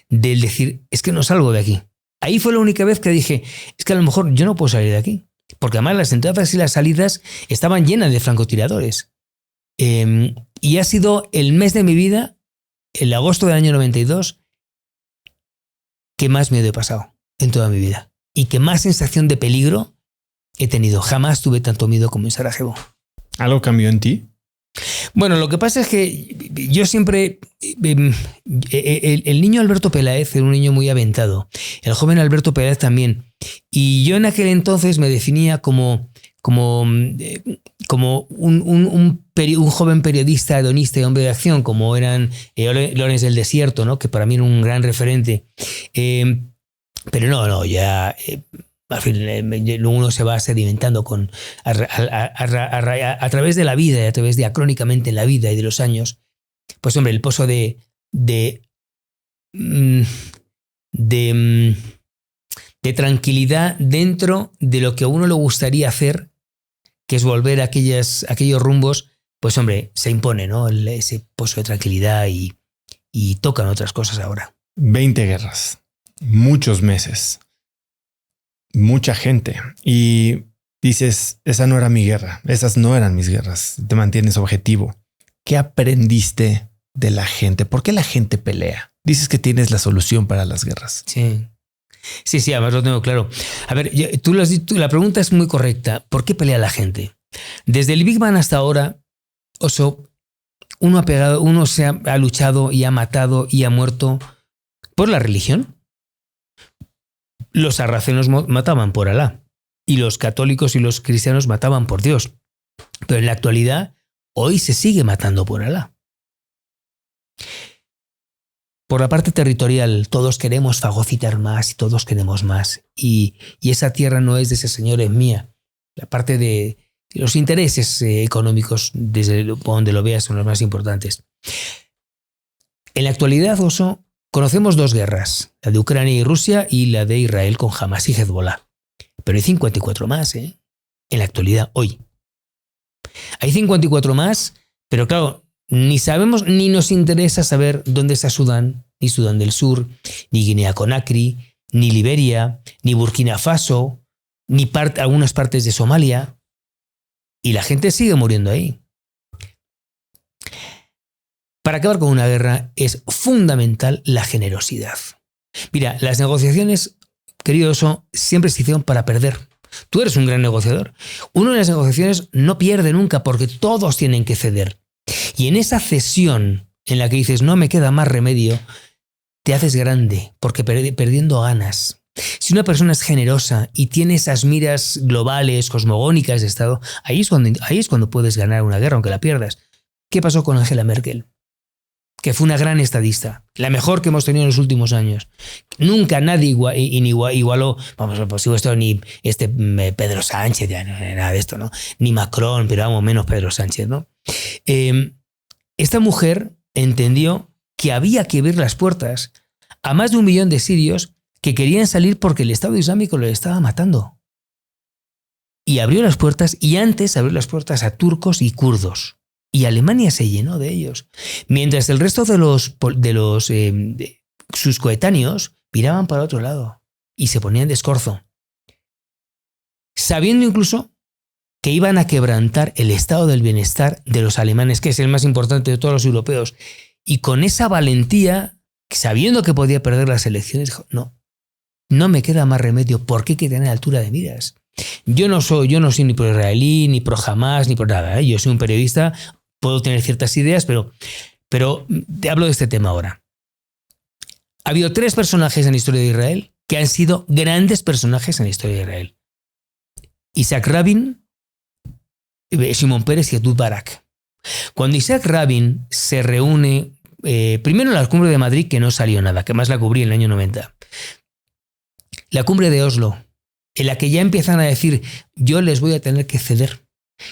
del decir, es que no salgo de aquí. Ahí fue la única vez que dije, es que a lo mejor yo no puedo salir de aquí. Porque además las entradas y las salidas estaban llenas de francotiradores. Y ha sido el mes de mi vida, el agosto del año 92, que más miedo he pasado en toda mi vida. Y que más sensación de peligro he tenido. Jamás tuve tanto miedo como en Sarajevo. ¿Algo cambió en ti? Bueno, lo que pasa es que yo siempre... El niño Alberto Peláez era un niño muy aventado. El joven Alberto Peláez también. Y yo en aquel entonces me definía como un joven periodista, hedonista y hombre de acción, como eran Lorenz del Desierto, ¿no? Que para mí era un gran referente. Pero no, ya... al fin, uno se va sedimentando a través de la vida y a través de acrónicamente en la vida y de los años. Pues hombre, el pozo de tranquilidad dentro de lo que a uno le gustaría hacer, que es volver a aquellos rumbos, pues hombre, se impone, ¿no? Ese pozo de tranquilidad y tocan otras cosas ahora. 20 guerras, muchos meses. Mucha gente y dices, esa no era mi guerra, esas no eran mis guerras, te mantienes objetivo. ¿Qué aprendiste de la gente? ¿Por qué la gente pelea? Dices que tienes la solución para las guerras. Sí, además lo tengo claro. A ver, la pregunta es muy correcta. ¿Por qué pelea la gente? Desde el Big Bang hasta ahora, Oso, uno se ha luchado y ha matado y ha muerto por la religión. Los sarracenos mataban por Alá y los católicos y los cristianos mataban por Dios. Pero en la actualidad, hoy se sigue matando por Alá. Por la parte territorial, todos queremos fagocitar más y todos queremos más. Y esa tierra no es de ese señor, es mía. La parte de los intereses económicos, desde donde lo veas, son los más importantes. En la actualidad, Oso, conocemos 2 guerras, la de Ucrania y Rusia y la de Israel con Hamas y Hezbollah. Pero hay 54 más, en la actualidad, hoy. Hay 54 más, pero claro, ni sabemos ni nos interesa saber dónde está Sudán, ni Sudán del Sur, ni Guinea-Conakry, ni Liberia, ni Burkina Faso, ni algunas partes de Somalia. Y la gente sigue muriendo ahí. Para acabar con una guerra es fundamental la generosidad. Mira, las negociaciones, querido Oso, siempre se hicieron para perder. Tú eres un gran negociador. Uno en las negociaciones no pierde nunca porque todos tienen que ceder. Y en esa cesión en la que dices no me queda más remedio, te haces grande porque perdiendo ganas. Si una persona es generosa y tiene esas miras globales, cosmogónicas de Estado, ahí es cuando puedes ganar una guerra aunque la pierdas. ¿Qué pasó con Angela Merkel? que fue una gran estadista, la mejor que hemos tenido en los últimos años. Nunca nadie igualó, vamos, por supuesto, ni Pedro Sánchez, ya no, nada de esto, ¿no? Ni Macron, pero vamos, menos Pedro Sánchez, ¿no? Esta mujer entendió que había que abrir las puertas a más de 1 millón de sirios que querían salir porque el Estado Islámico los estaba matando. Y abrió las puertas, y antes abrió las puertas a turcos y kurdos. Y Alemania se llenó de ellos. Mientras el resto de sus coetáneos miraban para otro lado y se ponían de escorzo. Sabiendo incluso que iban a quebrantar el estado del bienestar de los alemanes, que es el más importante de todos los europeos. Y con esa valentía, sabiendo que podía perder las elecciones, dijo, no me queda más remedio, porque hay que tener altura de miras. Yo no soy ni pro israelí, ni pro Hamas, ni pro nada, ¿eh? Yo soy un periodista, puedo tener ciertas ideas, pero te hablo de este tema ahora. Ha habido 3 personajes en la historia de Israel que han sido grandes personajes en la historia de Israel. Isaac Rabin, Shimon Peres y Ehud Barak. Cuando Isaac Rabin se reúne, primero en la cumbre de Madrid, que no salió nada, que más la cubrí en el año 90. La cumbre de Oslo, en la que ya empiezan a decir, yo les voy a tener que ceder.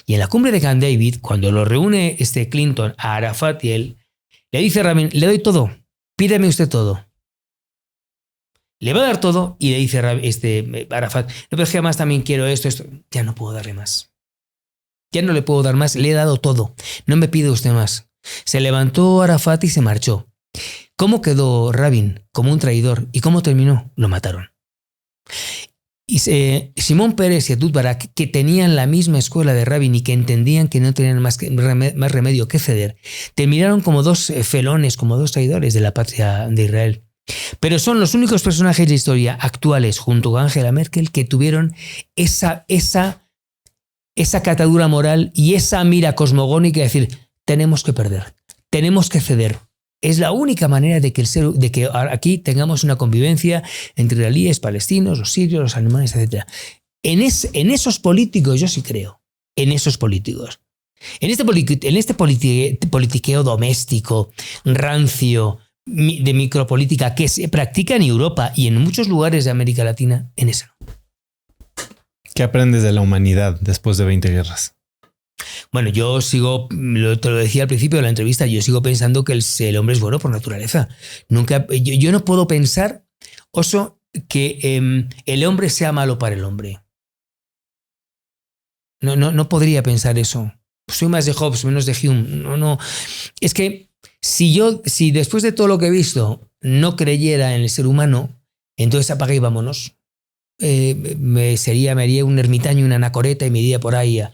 Y en la cumbre de Camp David, cuando lo reúne Clinton a Arafat y él, le dice a Rabin, le doy todo, pídeme usted todo. Le va a dar todo y le dice Arafat, no, pero es que además también quiero esto. Ya no puedo darle más. Ya no le puedo dar más, le he dado todo. No me pide usted más. Se levantó Arafat y se marchó. ¿Cómo quedó Rabin? Como un traidor. ¿Y cómo terminó? Lo mataron. Y Shimon Peres y Ehud Barak, que tenían la misma escuela de Rabin y que entendían que no tenían más remedio que ceder, terminaron como 2 felones, como 2 traidores de la patria de Israel. Pero son los únicos personajes de la historia actuales, junto con Angela Merkel, que tuvieron esa catadura moral y esa mira cosmogónica de decir, tenemos que perder, tenemos que ceder. Es la única manera de que aquí tengamos una convivencia entre israelíes, palestinos, los sirios, los alemanes, etc. En esos políticos yo sí creo, en esos políticos. En este politiqueo doméstico, rancio, de micropolítica que se practica en Europa y en muchos lugares de América Latina, en eso. ¿Qué aprendes de la humanidad después de 20 guerras? Bueno, yo sigo, te lo decía al principio de la entrevista, yo sigo pensando que el hombre es bueno por naturaleza. Yo no puedo pensar, Oso, que el hombre sea malo para el hombre. No podría pensar eso. Soy más de Hobbes, menos de Hume. No. Es que si después de todo lo que he visto no creyera en el ser humano, entonces apaga y vámonos. Me haría un ermitaño, una anacoreta y me iría por ahí a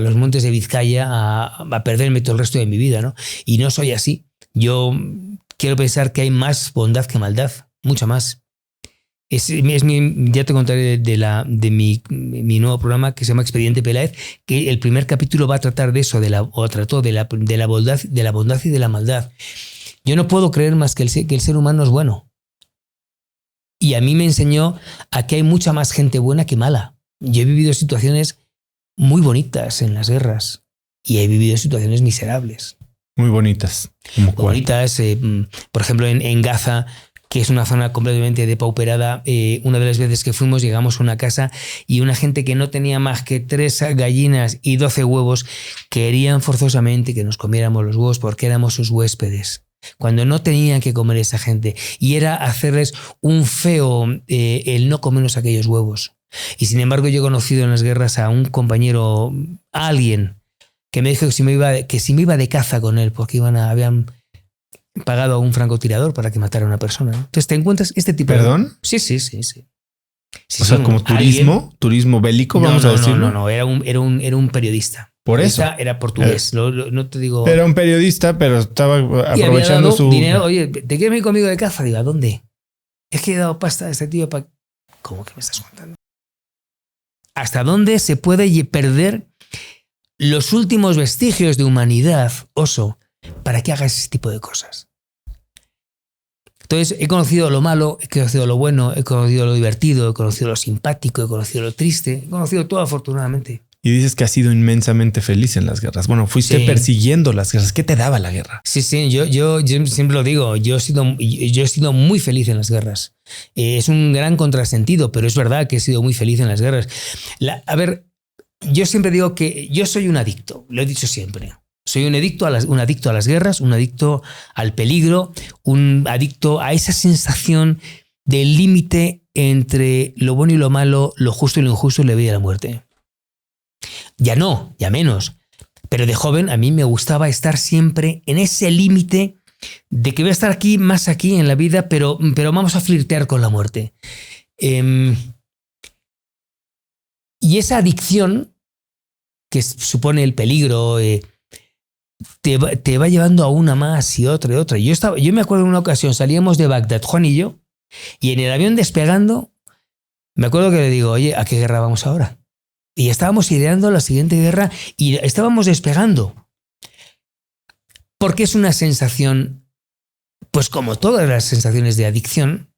los montes de Vizcaya a perderme todo el resto de mi vida, ¿no? Y no soy así. Yo quiero pensar que hay más bondad que maldad, mucha más. Ya te contaré de mi nuevo programa que se llama Expediente Peláez, que el primer capítulo va a tratar de eso, trató de la bondad y de la maldad. Yo no puedo creer más que el ser humano es bueno. Y a mí me enseñó a que hay mucha más gente buena que mala. Yo he vivido situaciones muy bonitas en las guerras y he vivido situaciones miserables. Muy bonitas. ¿Cómo cuál? Bonitas, por ejemplo, en Gaza, que es una zona completamente depauperada. Una de las veces que fuimos, llegamos a una casa y una gente que no tenía más que 3 gallinas y 12 huevos querían forzosamente que nos comiéramos los huevos porque éramos sus huéspedes. Cuando no tenían que comer esa gente. Y era hacerles un feo el no comernos aquellos huevos. Y sin embargo yo he conocido en las guerras a un compañero, a alguien, que me dijo que si me iba de caza con él porque habían pagado a un francotirador para que matara a una persona, ¿no? Entonces te encuentras este tipo ¿Perdón? Sí. O sea, como turismo bélico, vamos a decirlo. No, era un periodista. Por eso. Era portugués. No te digo. Era un periodista, pero estaba aprovechando su dinero. Oye, ¿te quieres ir conmigo de caza? Digo, ¿a dónde? Es que he dado pasta a este tío para. ¿Cómo que me estás contando? ¿Hasta dónde se puede perder los últimos vestigios de humanidad, Oso, para que hagas ese tipo de cosas? Entonces, he conocido lo malo, he conocido lo bueno, he conocido lo divertido, he conocido lo simpático, he conocido lo triste, he conocido todo, afortunadamente. Y dices que has sido inmensamente feliz en las guerras. Bueno, fuiste persiguiendo las guerras. ¿Qué te daba la guerra? Sí, yo siempre lo digo, yo he sido muy feliz en las guerras. Es un gran contrasentido, pero es verdad que he sido muy feliz en las guerras. A ver, yo siempre digo que yo soy un adicto, lo he dicho siempre. Soy un adicto a las guerras, un adicto al peligro, un adicto a esa sensación del límite entre lo bueno y lo malo, lo justo y lo injusto y la vida y la muerte. Ya no, ya menos. Pero de joven a mí me gustaba estar siempre en ese límite de que voy a estar aquí, más aquí en la vida, pero vamos a flirtear con la muerte. Y esa adicción que supone el peligro te va llevando a una más y otra y otra. Yo me acuerdo en una ocasión, salíamos de Bagdad, Juan y yo, y en el avión despegando, me acuerdo que le digo, oye, ¿a qué guerra vamos ahora? Y estábamos ideando la siguiente guerra y estábamos despegando. Porque es una sensación, pues como todas las sensaciones de adicción,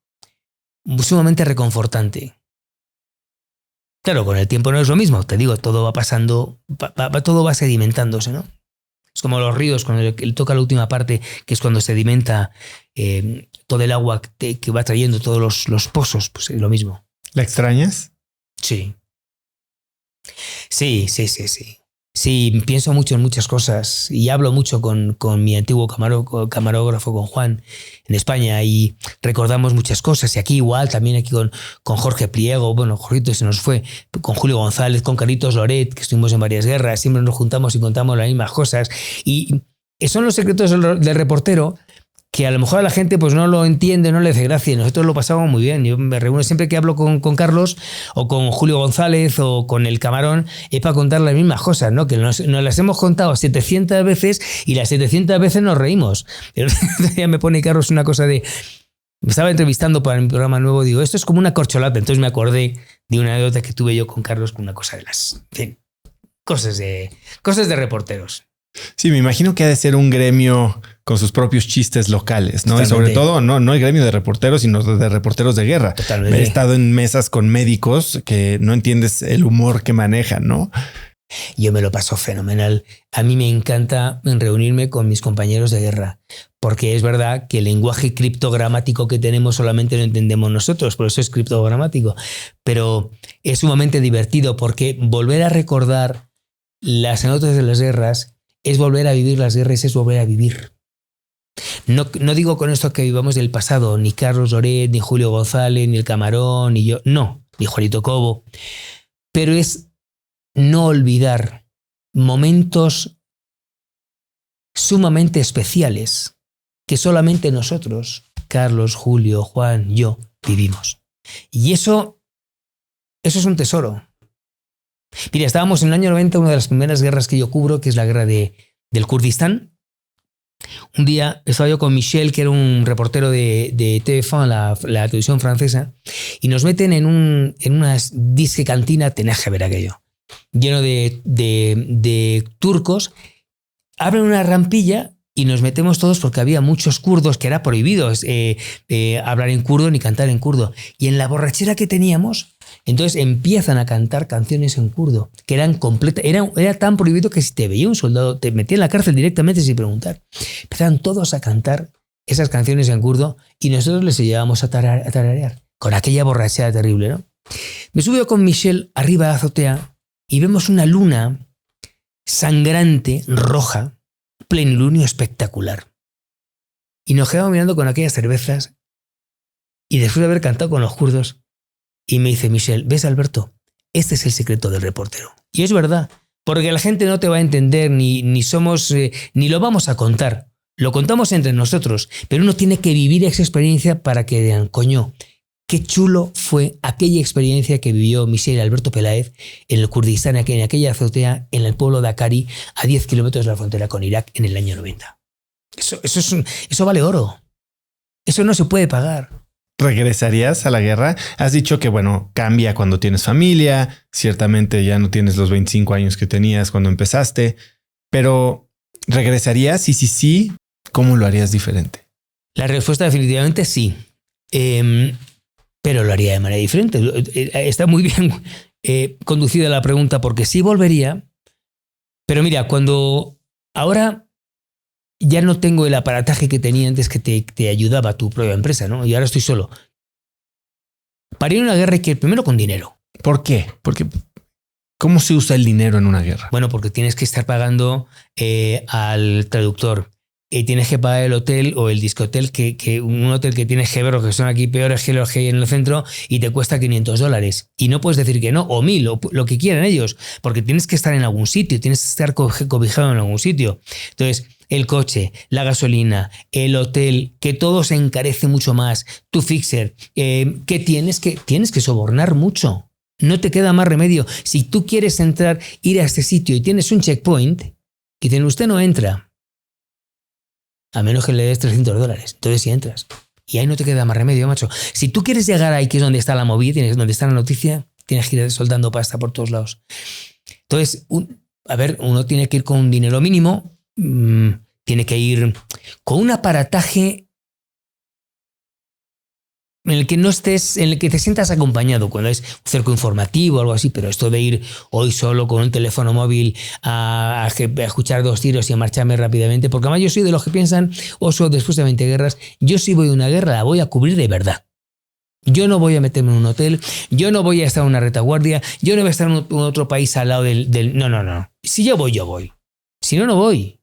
sumamente reconfortante. Claro, con el tiempo no es lo mismo. Te digo, todo va pasando, todo va sedimentándose, ¿no? Es como los ríos, cuando él toca la última parte, que es cuando sedimenta todo el agua que va trayendo todos los pozos, pues es lo mismo. ¿La extrañas? Sí. Sí. Sí, pienso mucho en muchas cosas y hablo mucho con mi antiguo camarógrafo, con Juan, en España, y recordamos muchas cosas. Y aquí igual, también aquí con Jorge Pliego, bueno, Jorgito se nos fue, con Julio González, con Carlitos Loret, que estuvimos en varias guerras, siempre nos juntamos y contamos las mismas cosas. Y son los secretos del reportero, que a lo mejor a la gente pues no lo entiende, no le hace gracia, y nosotros lo pasamos muy bien. Yo me reúno siempre que hablo con Carlos o con Julio González o con el Camarón, es para contar las mismas cosas, ¿no? Que nos las hemos contado 700 veces y las 700 veces nos reímos. Ya me pone Carlos una cosa de... Me estaba entrevistando para mi programa nuevo, digo, esto es como una corcholata. Entonces me acordé de una anécdota que tuve yo con Carlos con una cosa de las... En fin, cosas de reporteros. Sí, me imagino que ha de ser un gremio con sus propios chistes locales, ¿no? Totalmente. Y sobre todo, no el gremio de reporteros, sino de reporteros de guerra. Totalmente. He estado en mesas con médicos que no entiendes el humor que manejan, ¿no? Yo me lo paso fenomenal. A mí me encanta reunirme con mis compañeros de guerra, porque es verdad que el lenguaje criptogramático que tenemos solamente lo entendemos nosotros, por eso es criptogramático, pero es sumamente divertido porque volver a recordar las anécdotas de las guerras es volver a vivir las guerras, es volver a vivir. No digo con esto que vivamos del pasado, ni Carlos Loret, ni Julio González, ni el Camarón, ni yo, no, ni Juanito Cobo, pero es no olvidar momentos sumamente especiales que solamente nosotros, Carlos, Julio, Juan, yo, vivimos. Y eso es un tesoro. Mira, estábamos en el año 90, una de las primeras guerras que yo cubro, que es la guerra del Kurdistán. Un día estaba yo con Michel, que era un reportero de TF1, la televisión francesa, y nos meten en una disque cantina, tenés que ver aquello, lleno de turcos. Abren una rampilla y nos metemos todos porque había muchos kurdos, que era prohibido hablar en kurdo ni cantar en kurdo. Y en la borrachera que teníamos, entonces empiezan a cantar canciones en kurdo, que eran completas. Era tan prohibido que si te veía un soldado, te metía en la cárcel directamente sin preguntar. Empezaron todos a cantar esas canciones en kurdo y nosotros les llevábamos a tararear con aquella borrachera terrible, ¿no? Me subo con Michel arriba a la azotea y vemos una luna sangrante, roja, plenilunio espectacular. Y nos quedamos mirando con aquellas cervezas y después de haber cantado con los kurdos, y me dice Michel, ¿ves, Alberto? Este es el secreto del reportero. Y es verdad, porque la gente no te va a entender ni lo vamos a contar. Lo contamos entre nosotros, pero uno tiene que vivir esa experiencia para que digan, coño, qué chulo fue aquella experiencia que vivió Michel y Alberto Peláez en el Kurdistán, en aquella azotea, en el pueblo de Akari, a 10 kilómetros de la frontera con Irak, en el año 90. Eso vale oro. Eso no se puede pagar. ¿Regresarías a la guerra? Has dicho que, bueno, cambia cuando tienes familia. Ciertamente ya no tienes los 25 años que tenías cuando empezaste. Pero ¿regresarías? Y si sí, ¿cómo lo harías diferente? La respuesta definitivamente sí. Pero lo haría de manera diferente. Está muy bien conducida la pregunta porque sí volvería, pero mira, cuando ahora ya no tengo el aparataje que tenía antes que te ayudaba a tu propia empresa, ¿no? Y ahora estoy solo. Para ir a una guerra hay que ir primero con dinero. ¿Por qué? Porque ¿cómo se usa el dinero en una guerra? Bueno, porque tienes que estar pagando al traductor. Tienes que pagar el hotel o el discotel, que un hotel que tiene Gebros, que son aquí peores que los que hay en el centro, y te cuesta $500. Y no puedes decir que no, o 1.000, o lo que quieran ellos, porque tienes que estar en algún sitio, tienes que estar cobijado en algún sitio. Entonces, el coche, la gasolina, el hotel, que todo se encarece mucho más, tu fixer, que tienes que sobornar mucho. No te queda más remedio. Si tú quieres entrar, ir a este sitio y tienes un checkpoint, y dicen, usted no entra. A menos que le des $300. Entonces sí entras. Y ahí no te queda más remedio, macho. Si tú quieres llegar ahí, que es donde está la movida, donde está la noticia, tienes que ir soltando pasta por todos lados. Entonces, uno tiene que ir con un dinero mínimo, tiene que ir con un aparataje en el que no estés, en el que te sientas acompañado, cuando es un cerco informativo o algo así, pero esto de ir hoy solo con un teléfono móvil a escuchar 2 tiros y a marcharme rápidamente, porque además yo soy de los que piensan, Oso, después de 20 guerras, yo si voy a una guerra la voy a cubrir de verdad. Yo no voy a meterme en un hotel, yo no voy a estar en una retaguardia, yo no voy a estar en otro país al lado del... No. Si yo voy, yo voy. Si no, no voy.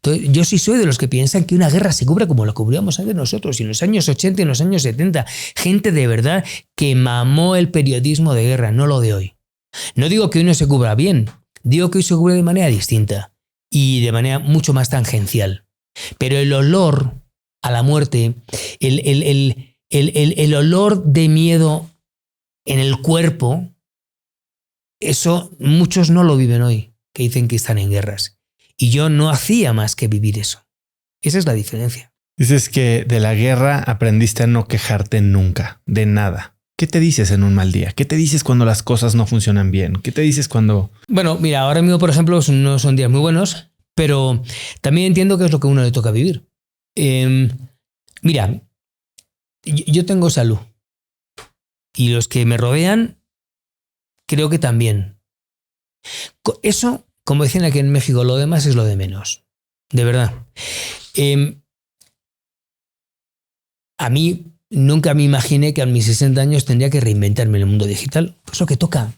Entonces, yo sí soy de los que piensan que una guerra se cubra como la cubríamos antes nosotros, y en los años 80 y en los años 70. Gente de verdad que mamó el periodismo de guerra, no lo de hoy. No digo que hoy no se cubra bien, digo que hoy se cubre de manera distinta y de manera mucho más tangencial. Pero el olor a la muerte, el olor de miedo en el cuerpo, eso muchos no lo viven hoy, que dicen que están en guerras. Y yo no hacía más que vivir eso. Esa es la diferencia. Dices que de la guerra aprendiste a no quejarte nunca, de nada. ¿Qué te dices en un mal día? ¿Qué te dices cuando las cosas no funcionan bien? ¿Qué te dices cuando...? Bueno, mira, ahora mismo, por ejemplo, no son días muy buenos, pero también entiendo que es lo que a uno le toca vivir. Mira, yo tengo salud. Y los que me rodean, creo que también. Eso... Como decían aquí en México, lo demás es lo de menos. De verdad. A mí nunca me imaginé que a mis 60 años tendría que reinventarme en el mundo digital. Pues lo que toca.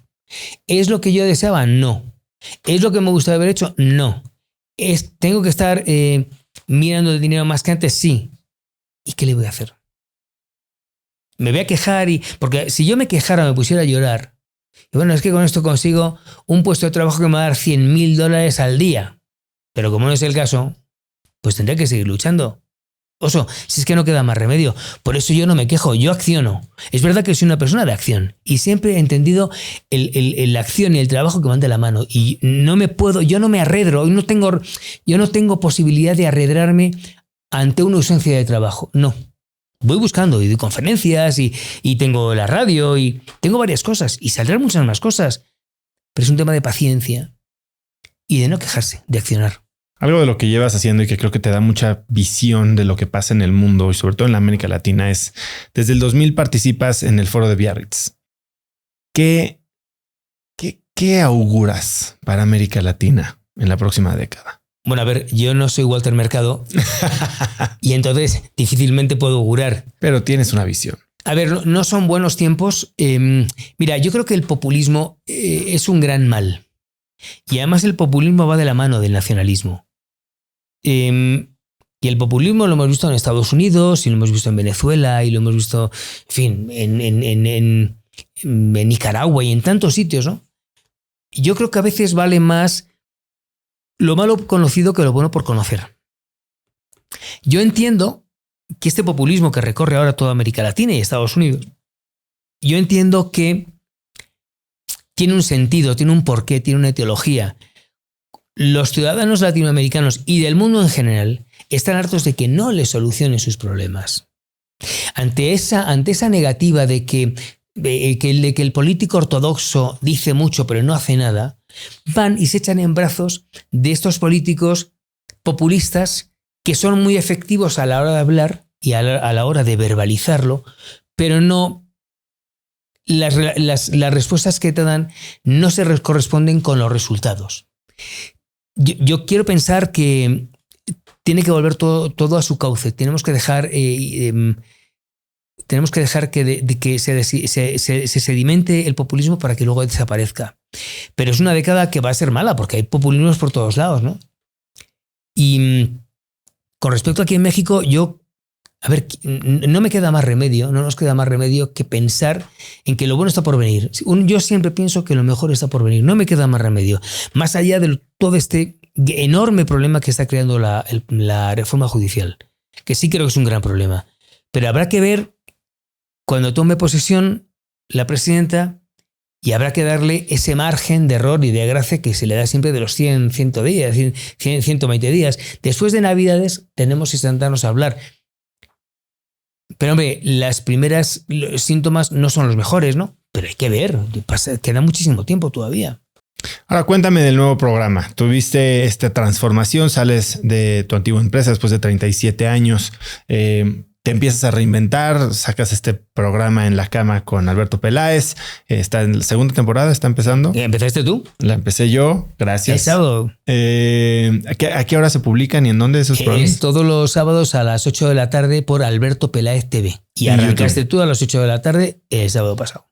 ¿Es lo que yo deseaba? No. ¿Es lo que me gustaría haber hecho? No. ¿Tengo que estar mirando el dinero más que antes? Sí. ¿Y qué le voy a hacer? Me voy a quejar porque si yo me quejara, me pusiera a llorar. Y bueno, es que con esto consigo un puesto de trabajo que me va a dar $100.000 al día. Pero como no es el caso, pues tendré que seguir luchando. Oso, si es que no queda más remedio. Por eso yo no me quejo, yo acciono. Es verdad que soy una persona de acción y siempre he entendido la acción y el trabajo que van de la mano. Y yo no me arredro, yo no tengo posibilidad de arredrarme ante una ausencia de trabajo. No. Voy buscando y doy conferencias y tengo la radio y tengo varias cosas y saldrán muchas más cosas. Pero es un tema de paciencia y de no quejarse, de accionar. Algo de lo que llevas haciendo y que creo que te da mucha visión de lo que pasa en el mundo y sobre todo en la América Latina es, desde el 2000 participas en el foro de Biarritz. ¿Qué auguras para América Latina en la próxima década? Bueno, a ver, yo no soy Walter Mercado y entonces difícilmente puedo augurar. Pero tienes una visión. A ver, no son buenos tiempos. Mira, yo creo que el populismo es un gran mal. Y además el populismo va de la mano del nacionalismo. Y el populismo lo hemos visto en Estados Unidos y lo hemos visto en Venezuela y lo hemos visto, en fin, en Nicaragua y en tantos sitios, ¿no? Y yo creo que a veces vale más lo malo conocido que lo bueno por conocer. Yo entiendo que este populismo que recorre ahora toda América Latina y Estados Unidos, yo entiendo que tiene un sentido, tiene un porqué, tiene una etiología. Los ciudadanos latinoamericanos y del mundo en general están hartos de que no les solucionen sus problemas. Ante esa negativa de que el político ortodoxo dice mucho pero no hace nada, van y se echan en brazos de estos políticos populistas que son muy efectivos a la hora de hablar y a la hora de verbalizarlo, pero no las respuestas que te dan no se corresponden con los resultados. Yo quiero pensar que tiene que volver todo a su cauce. Tenemos que dejar que se sedimente el populismo para que luego desaparezca. Pero es una década que va a ser mala porque hay populismos por todos lados, ¿no? Y con respecto aquí en México, no me queda más remedio, no nos queda más remedio que pensar en que lo bueno está por venir. Yo siempre pienso que lo mejor está por venir. No me queda más remedio. Más allá de todo este enorme problema que está creando la reforma judicial, que sí creo que es un gran problema. Pero habrá que ver cuando tome posesión la presidenta y habrá que darle ese margen de error y de gracia que se le da siempre de los 100 días, 120 días. Después de Navidades tenemos que sentarnos a hablar. Pero hombre, las primeras síntomas no son los mejores, ¿no? Pero hay que ver, queda muchísimo tiempo todavía. Ahora cuéntame del nuevo programa. Tuviste esta transformación, sales de tu antigua empresa después de 37 años, te empiezas a reinventar, sacas este programa En la Cama con Alberto Peláez, está en la segunda temporada, está empezando. ¿Empezaste tú? La empecé yo, gracias. ¿El sábado? ¿A qué hora se publican y en dónde esos programas? Es todos los sábados a las 8 de la tarde por Alberto Peláez TV. Y arrancaste tú a las 8 de la tarde el sábado pasado.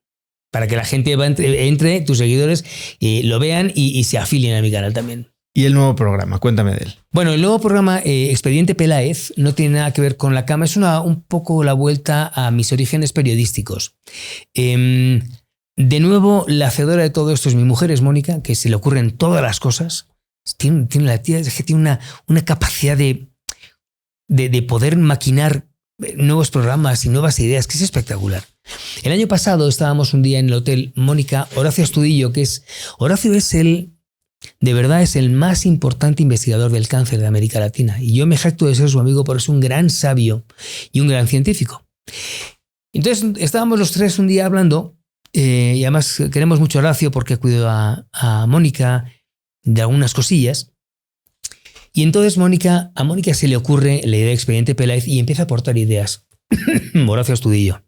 Para que la gente entre, tus seguidores, lo vean y se afilien a mi canal también. ¿Y el nuevo programa? Cuéntame de él. Bueno, el nuevo programa Expediente Peláez no tiene nada que ver con la cama, es un poco la vuelta a mis orígenes periodísticos. De nuevo, la hacedora de todo esto es mi mujer, es Mónica, que se le ocurren todas las cosas. Tiene una capacidad de poder maquinar nuevos programas y nuevas ideas, que es espectacular. El año pasado estábamos un día en el hotel Mónica, Horacio Astudillo, Horacio de verdad es el más importante investigador del cáncer de América Latina. Y yo me jacto de ser su amigo porque es un gran sabio y un gran científico. Entonces estábamos los tres un día hablando y además queremos mucho a Horacio porque cuido a Mónica de algunas cosillas. Y entonces a Mónica se le ocurre la idea de Expediente Peláez y empieza a aportar ideas. Horacio Astudillo.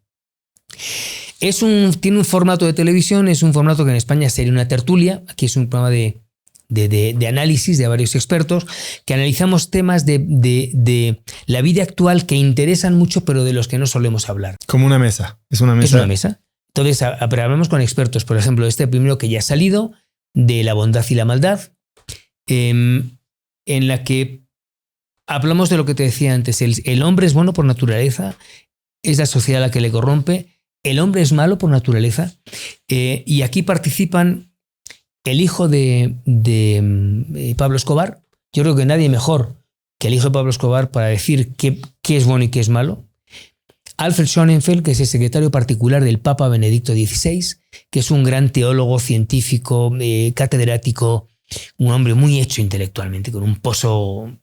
Tiene un formato de televisión, es un formato que en España sería una tertulia. Aquí es un programa de análisis de varios expertos que analizamos temas de la vida actual que interesan mucho, pero de los que no solemos hablar. Como una mesa. Es una mesa. Es una mesa. Entonces, pero hablamos con expertos. Por ejemplo, este primero que ya ha salido, de la bondad y la maldad, en la que hablamos de lo que te decía antes. El hombre es bueno por naturaleza, es la sociedad la que le corrompe. El hombre es malo por naturaleza. Y aquí participan el hijo de Pablo Escobar. Yo creo que nadie mejor que el hijo de Pablo Escobar para decir qué es bueno y qué es malo. Alfred Sonnenfeld, que es el secretario particular del Papa Benedicto XVI, que es un gran teólogo, científico, catedrático, un hombre muy hecho intelectualmente, con un pozo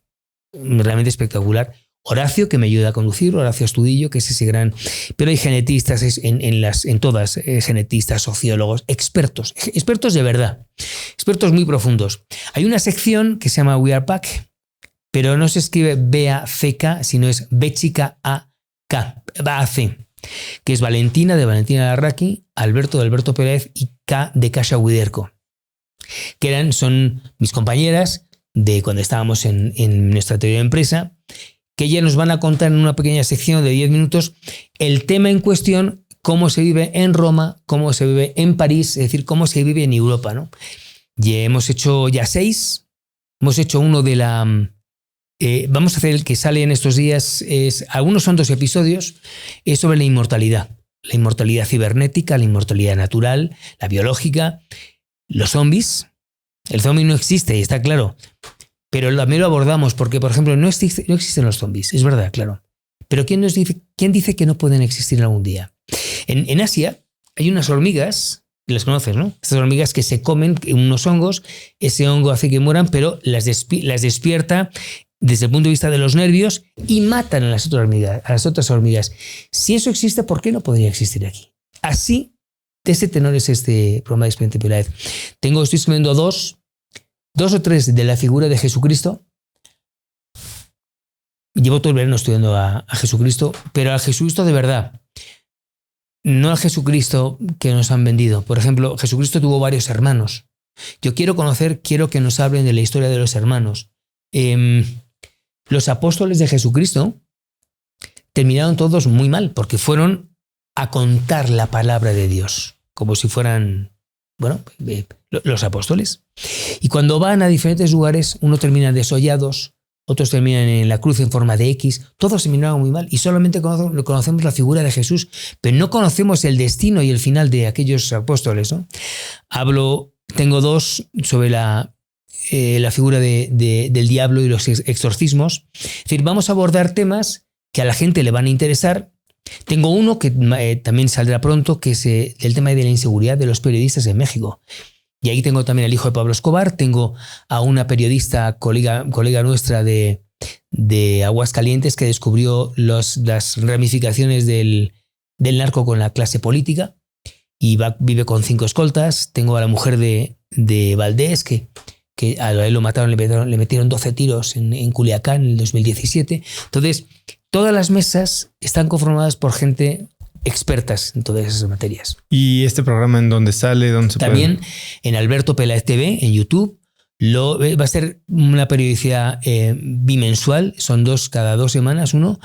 realmente espectacular. Horacio, que me ayuda a conducir, Horacio Astudillo, que es ese gran... Pero hay genetistas en todas, genetistas, sociólogos, expertos de verdad, expertos muy profundos. Hay una sección que se llama We Are Back, pero no se escribe B-A-C-K, sino es B-A-C, que es Valentina, de Valentina Larraqui, Alberto, de Alberto Peláez y K, de Kasia Widerko, que son mis compañeras de cuando estábamos en nuestra anterior empresa, que ya nos van a contar en una pequeña sección de 10 minutos el tema en cuestión, cómo se vive en Roma, cómo se vive en París, es decir, cómo se vive en Europa, ¿no? Y hemos hecho ya 6, hemos hecho uno de la... vamos a hacer el que sale en estos días, algunos son 2 episodios, es sobre la inmortalidad cibernética, la inmortalidad natural, la biológica, los zombies. El zombie no existe, y está claro. Pero también lo abordamos porque, por ejemplo, no existen los zombies, es verdad, claro. Pero ¿quién dice que no pueden existir algún día? En Asia hay unas hormigas, las conoces, ¿no? Estas hormigas que se comen unos hongos, ese hongo hace que mueran, pero las despierta desde el punto de vista de los nervios y matan a las otras hormigas. Si eso existe, ¿por qué no podría existir aquí? Así, de ese tenor es este programa de Expediente Peláez. Estoy escribiendo 2 o 3 de la figura de Jesucristo. Llevo todo el verano estudiando a Jesucristo, pero a Jesucristo de verdad. no al Jesucristo que nos han vendido. Por ejemplo, Jesucristo tuvo varios hermanos. Yo quiero que nos hablen de la historia de los hermanos. Los apóstoles de Jesucristo terminaron todos muy mal porque fueron a contar la palabra de Dios, como si fueran, los apóstoles. Y cuando van a diferentes lugares, uno termina desollados, otros terminan en la cruz en forma de X, todos terminaron muy mal y solamente conocemos la figura de Jesús, pero no conocemos el destino y el final de aquellos apóstoles, ¿no? Tengo dos sobre la figura del diablo y los exorcismos. Es decir, vamos a abordar temas que a la gente le van a interesar. Tengo uno que también saldrá pronto, que es el tema de la inseguridad de los periodistas en México. Y ahí tengo también al hijo de Pablo Escobar, tengo a una periodista, colega nuestra de Aguascalientes, que descubrió las ramificaciones del narco con la clase política y vive con 5 escoltas. Tengo a la mujer de Valdés, que a él lo mataron, le metieron 12 tiros en Culiacán en el 2017. Entonces, todas las mesas están conformadas por gente expertas en todas esas materias. ¿Y este programa en dónde sale? ¿Dónde se También puede? En Alberto Peláez TV, en YouTube. Va a ser una periodicidad bimensual, son cada 2 semanas uno,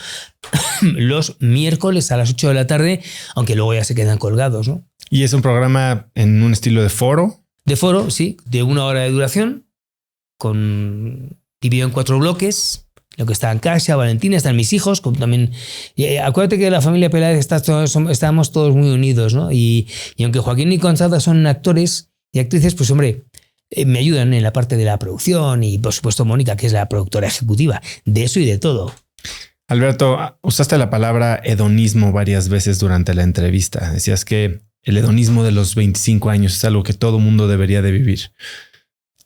los miércoles a las 8 de la tarde, aunque luego ya se quedan colgados, ¿no? ¿Y es un programa en un estilo de foro? De foro, sí, de 1 hora de duración, dividido en 4 bloques. Lo que está en casa, Valentina, están mis hijos, también. Acuérdate que la familia Peláez estamos todos muy unidos, ¿no? Y aunque Joaquín y Constanza son actores y actrices, pues hombre, me ayudan en la parte de la producción y por supuesto Mónica, que es la productora ejecutiva, de eso y de todo. Alberto, usaste la palabra hedonismo varias veces durante la entrevista. Decías que el hedonismo de los 25 años es algo que todo mundo debería de vivir.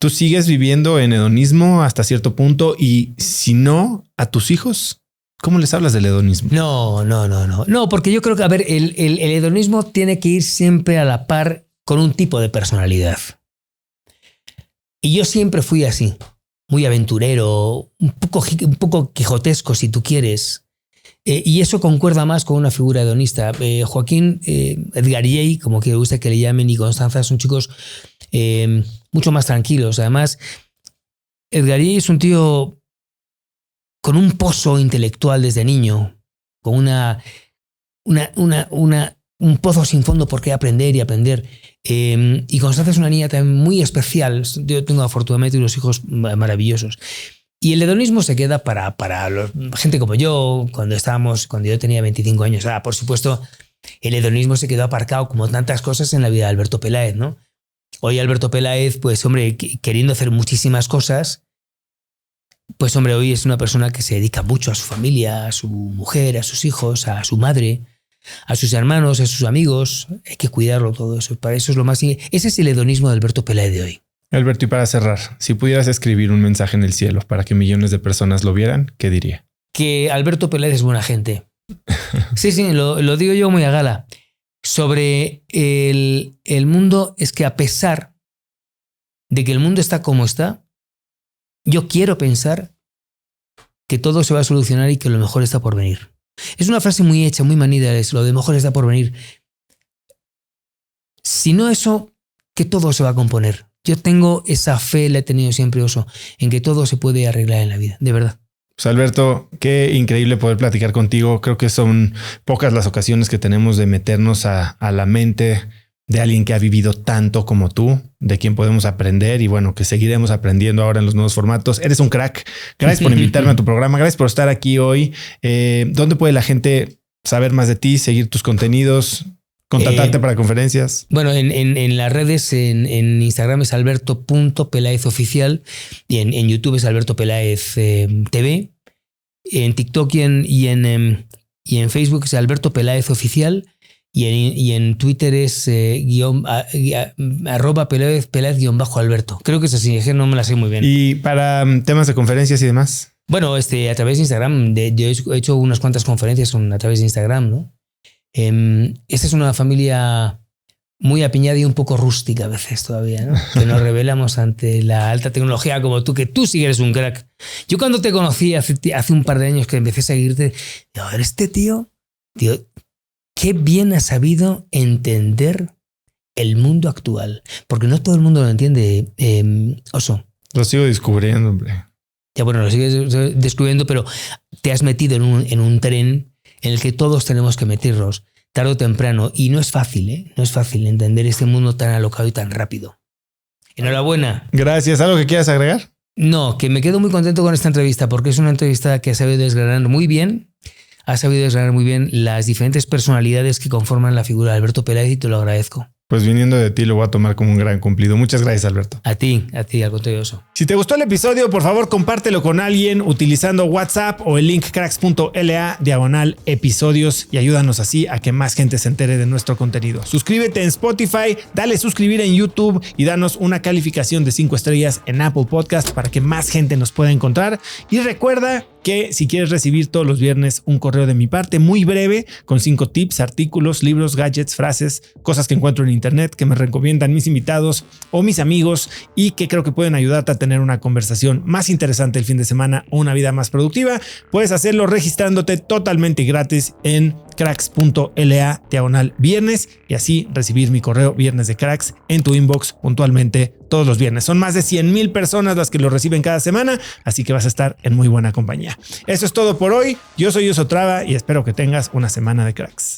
¿Tú sigues viviendo en hedonismo hasta cierto punto? Y si no, a tus hijos, ¿cómo les hablas del hedonismo? No, porque yo creo que, a ver, el hedonismo tiene que ir siempre a la par con un tipo de personalidad. Y yo siempre fui así, muy aventurero, un poco quijotesco, si tú quieres. Y eso concuerda más con una figura hedonista. Joaquín, Edgar Yey, como que gusta que le llamen, y Constanza son chicos mucho más tranquilos. Además, Edgar Yey es un tío con un pozo intelectual desde niño, con un pozo sin fondo por qué aprender y aprender. Y Constanza es una niña también muy especial. Yo tengo afortunadamente unos hijos maravillosos. Y el hedonismo se queda para gente como yo, cuando yo tenía 25 años. Por supuesto, el hedonismo se quedó aparcado como tantas cosas en la vida de Alberto Peláez, ¿no? Hoy Alberto Peláez, pues hombre, queriendo hacer muchísimas cosas, pues hombre, hoy es una persona que se dedica mucho a su familia, a su mujer, a sus hijos, a su madre, a sus hermanos, a sus amigos. Hay que cuidarlo todo eso. Para eso es lo más... Ese es el hedonismo de Alberto Peláez de hoy. Alberto, y para cerrar, si pudieras escribir un mensaje en el cielo para que millones de personas lo vieran, ¿qué diría? Que Alberto Peláez es buena gente. Sí, lo digo yo muy a gala. Sobre el mundo es que, a pesar de que el mundo está como está, yo quiero pensar que todo se va a solucionar y que lo mejor está por venir. Es una frase muy hecha, muy manida, es lo de mejor está por venir. Si no eso, que todo se va a componer. Yo tengo esa fe, la he tenido siempre, Oso, en que todo se puede arreglar en la vida, de verdad. Pues Alberto, qué increíble poder platicar contigo. Creo que son pocas las ocasiones que tenemos de meternos a la mente de alguien que ha vivido tanto como tú, de quien podemos aprender y bueno, que seguiremos aprendiendo ahora en los nuevos formatos. Eres un crack. Gracias por invitarme a tu programa. Gracias por estar aquí hoy. ¿Dónde puede la gente saber más de ti, seguir tus contenidos, contactarte para conferencias? Bueno, en las redes, en Instagram es alberto.peláez oficial y en YouTube es Alberto Peláez TV. En TikTok y en Facebook es Alberto Peláez oficial. Y en Twitter es @Peláez_Alberto. Creo que es así, es que no me la sé muy bien. ¿Y para temas de conferencias y demás? Bueno, a través de Instagram. Yo he hecho unas cuantas conferencias a través de Instagram, ¿no? Esta es una familia muy apiñada y un poco rústica a veces todavía, ¿no? Que nos revelamos ante la alta tecnología como tú, que tú sí eres un crack. Yo cuando te conocí hace un par de años que empecé a seguirte, digo, a ver, este tío, qué bien has sabido entender el mundo actual. Porque no todo el mundo lo entiende, Oso. Lo sigo descubriendo, hombre. Ya bueno, lo sigues descubriendo, pero te has metido en un tren en el que todos tenemos que meternos tarde o temprano. Y no es fácil, ¿eh? No es fácil entender este mundo tan alocado y tan rápido. Enhorabuena. Gracias. ¿Algo que quieras agregar? No, que me quedo muy contento con esta entrevista porque es una entrevista que ha sabido desgranar muy bien. Ha sabido desgranar muy bien las diferentes personalidades que conforman la figura de Alberto Peláez y te lo agradezco. Pues viniendo de ti lo voy a tomar como un gran cumplido. Muchas gracias, Alberto. A ti, al contrario. Si te gustó el episodio, por favor, compártelo con alguien utilizando WhatsApp o el link cracks.la/episodios y ayúdanos así a que más gente se entere de nuestro contenido. Suscríbete en Spotify, dale suscribir en YouTube y danos una calificación de 5 estrellas en Apple Podcast para que más gente nos pueda encontrar. Y recuerda que si quieres recibir todos los viernes un correo de mi parte muy breve con 5 tips, artículos, libros, gadgets, frases, cosas que encuentro en internet que me recomiendan mis invitados o mis amigos y que creo que pueden ayudarte a tener una conversación más interesante el fin de semana o una vida más productiva, puedes hacerlo registrándote totalmente gratis en cracks.la/viernes y así recibir mi correo Viernes de Cracks en tu inbox puntualmente todos los viernes. Son más de 100,000 personas las que lo reciben cada semana, así que vas a estar en muy buena compañía. Eso es todo por hoy. Yo soy Oso Traba y espero que tengas una semana de cracks.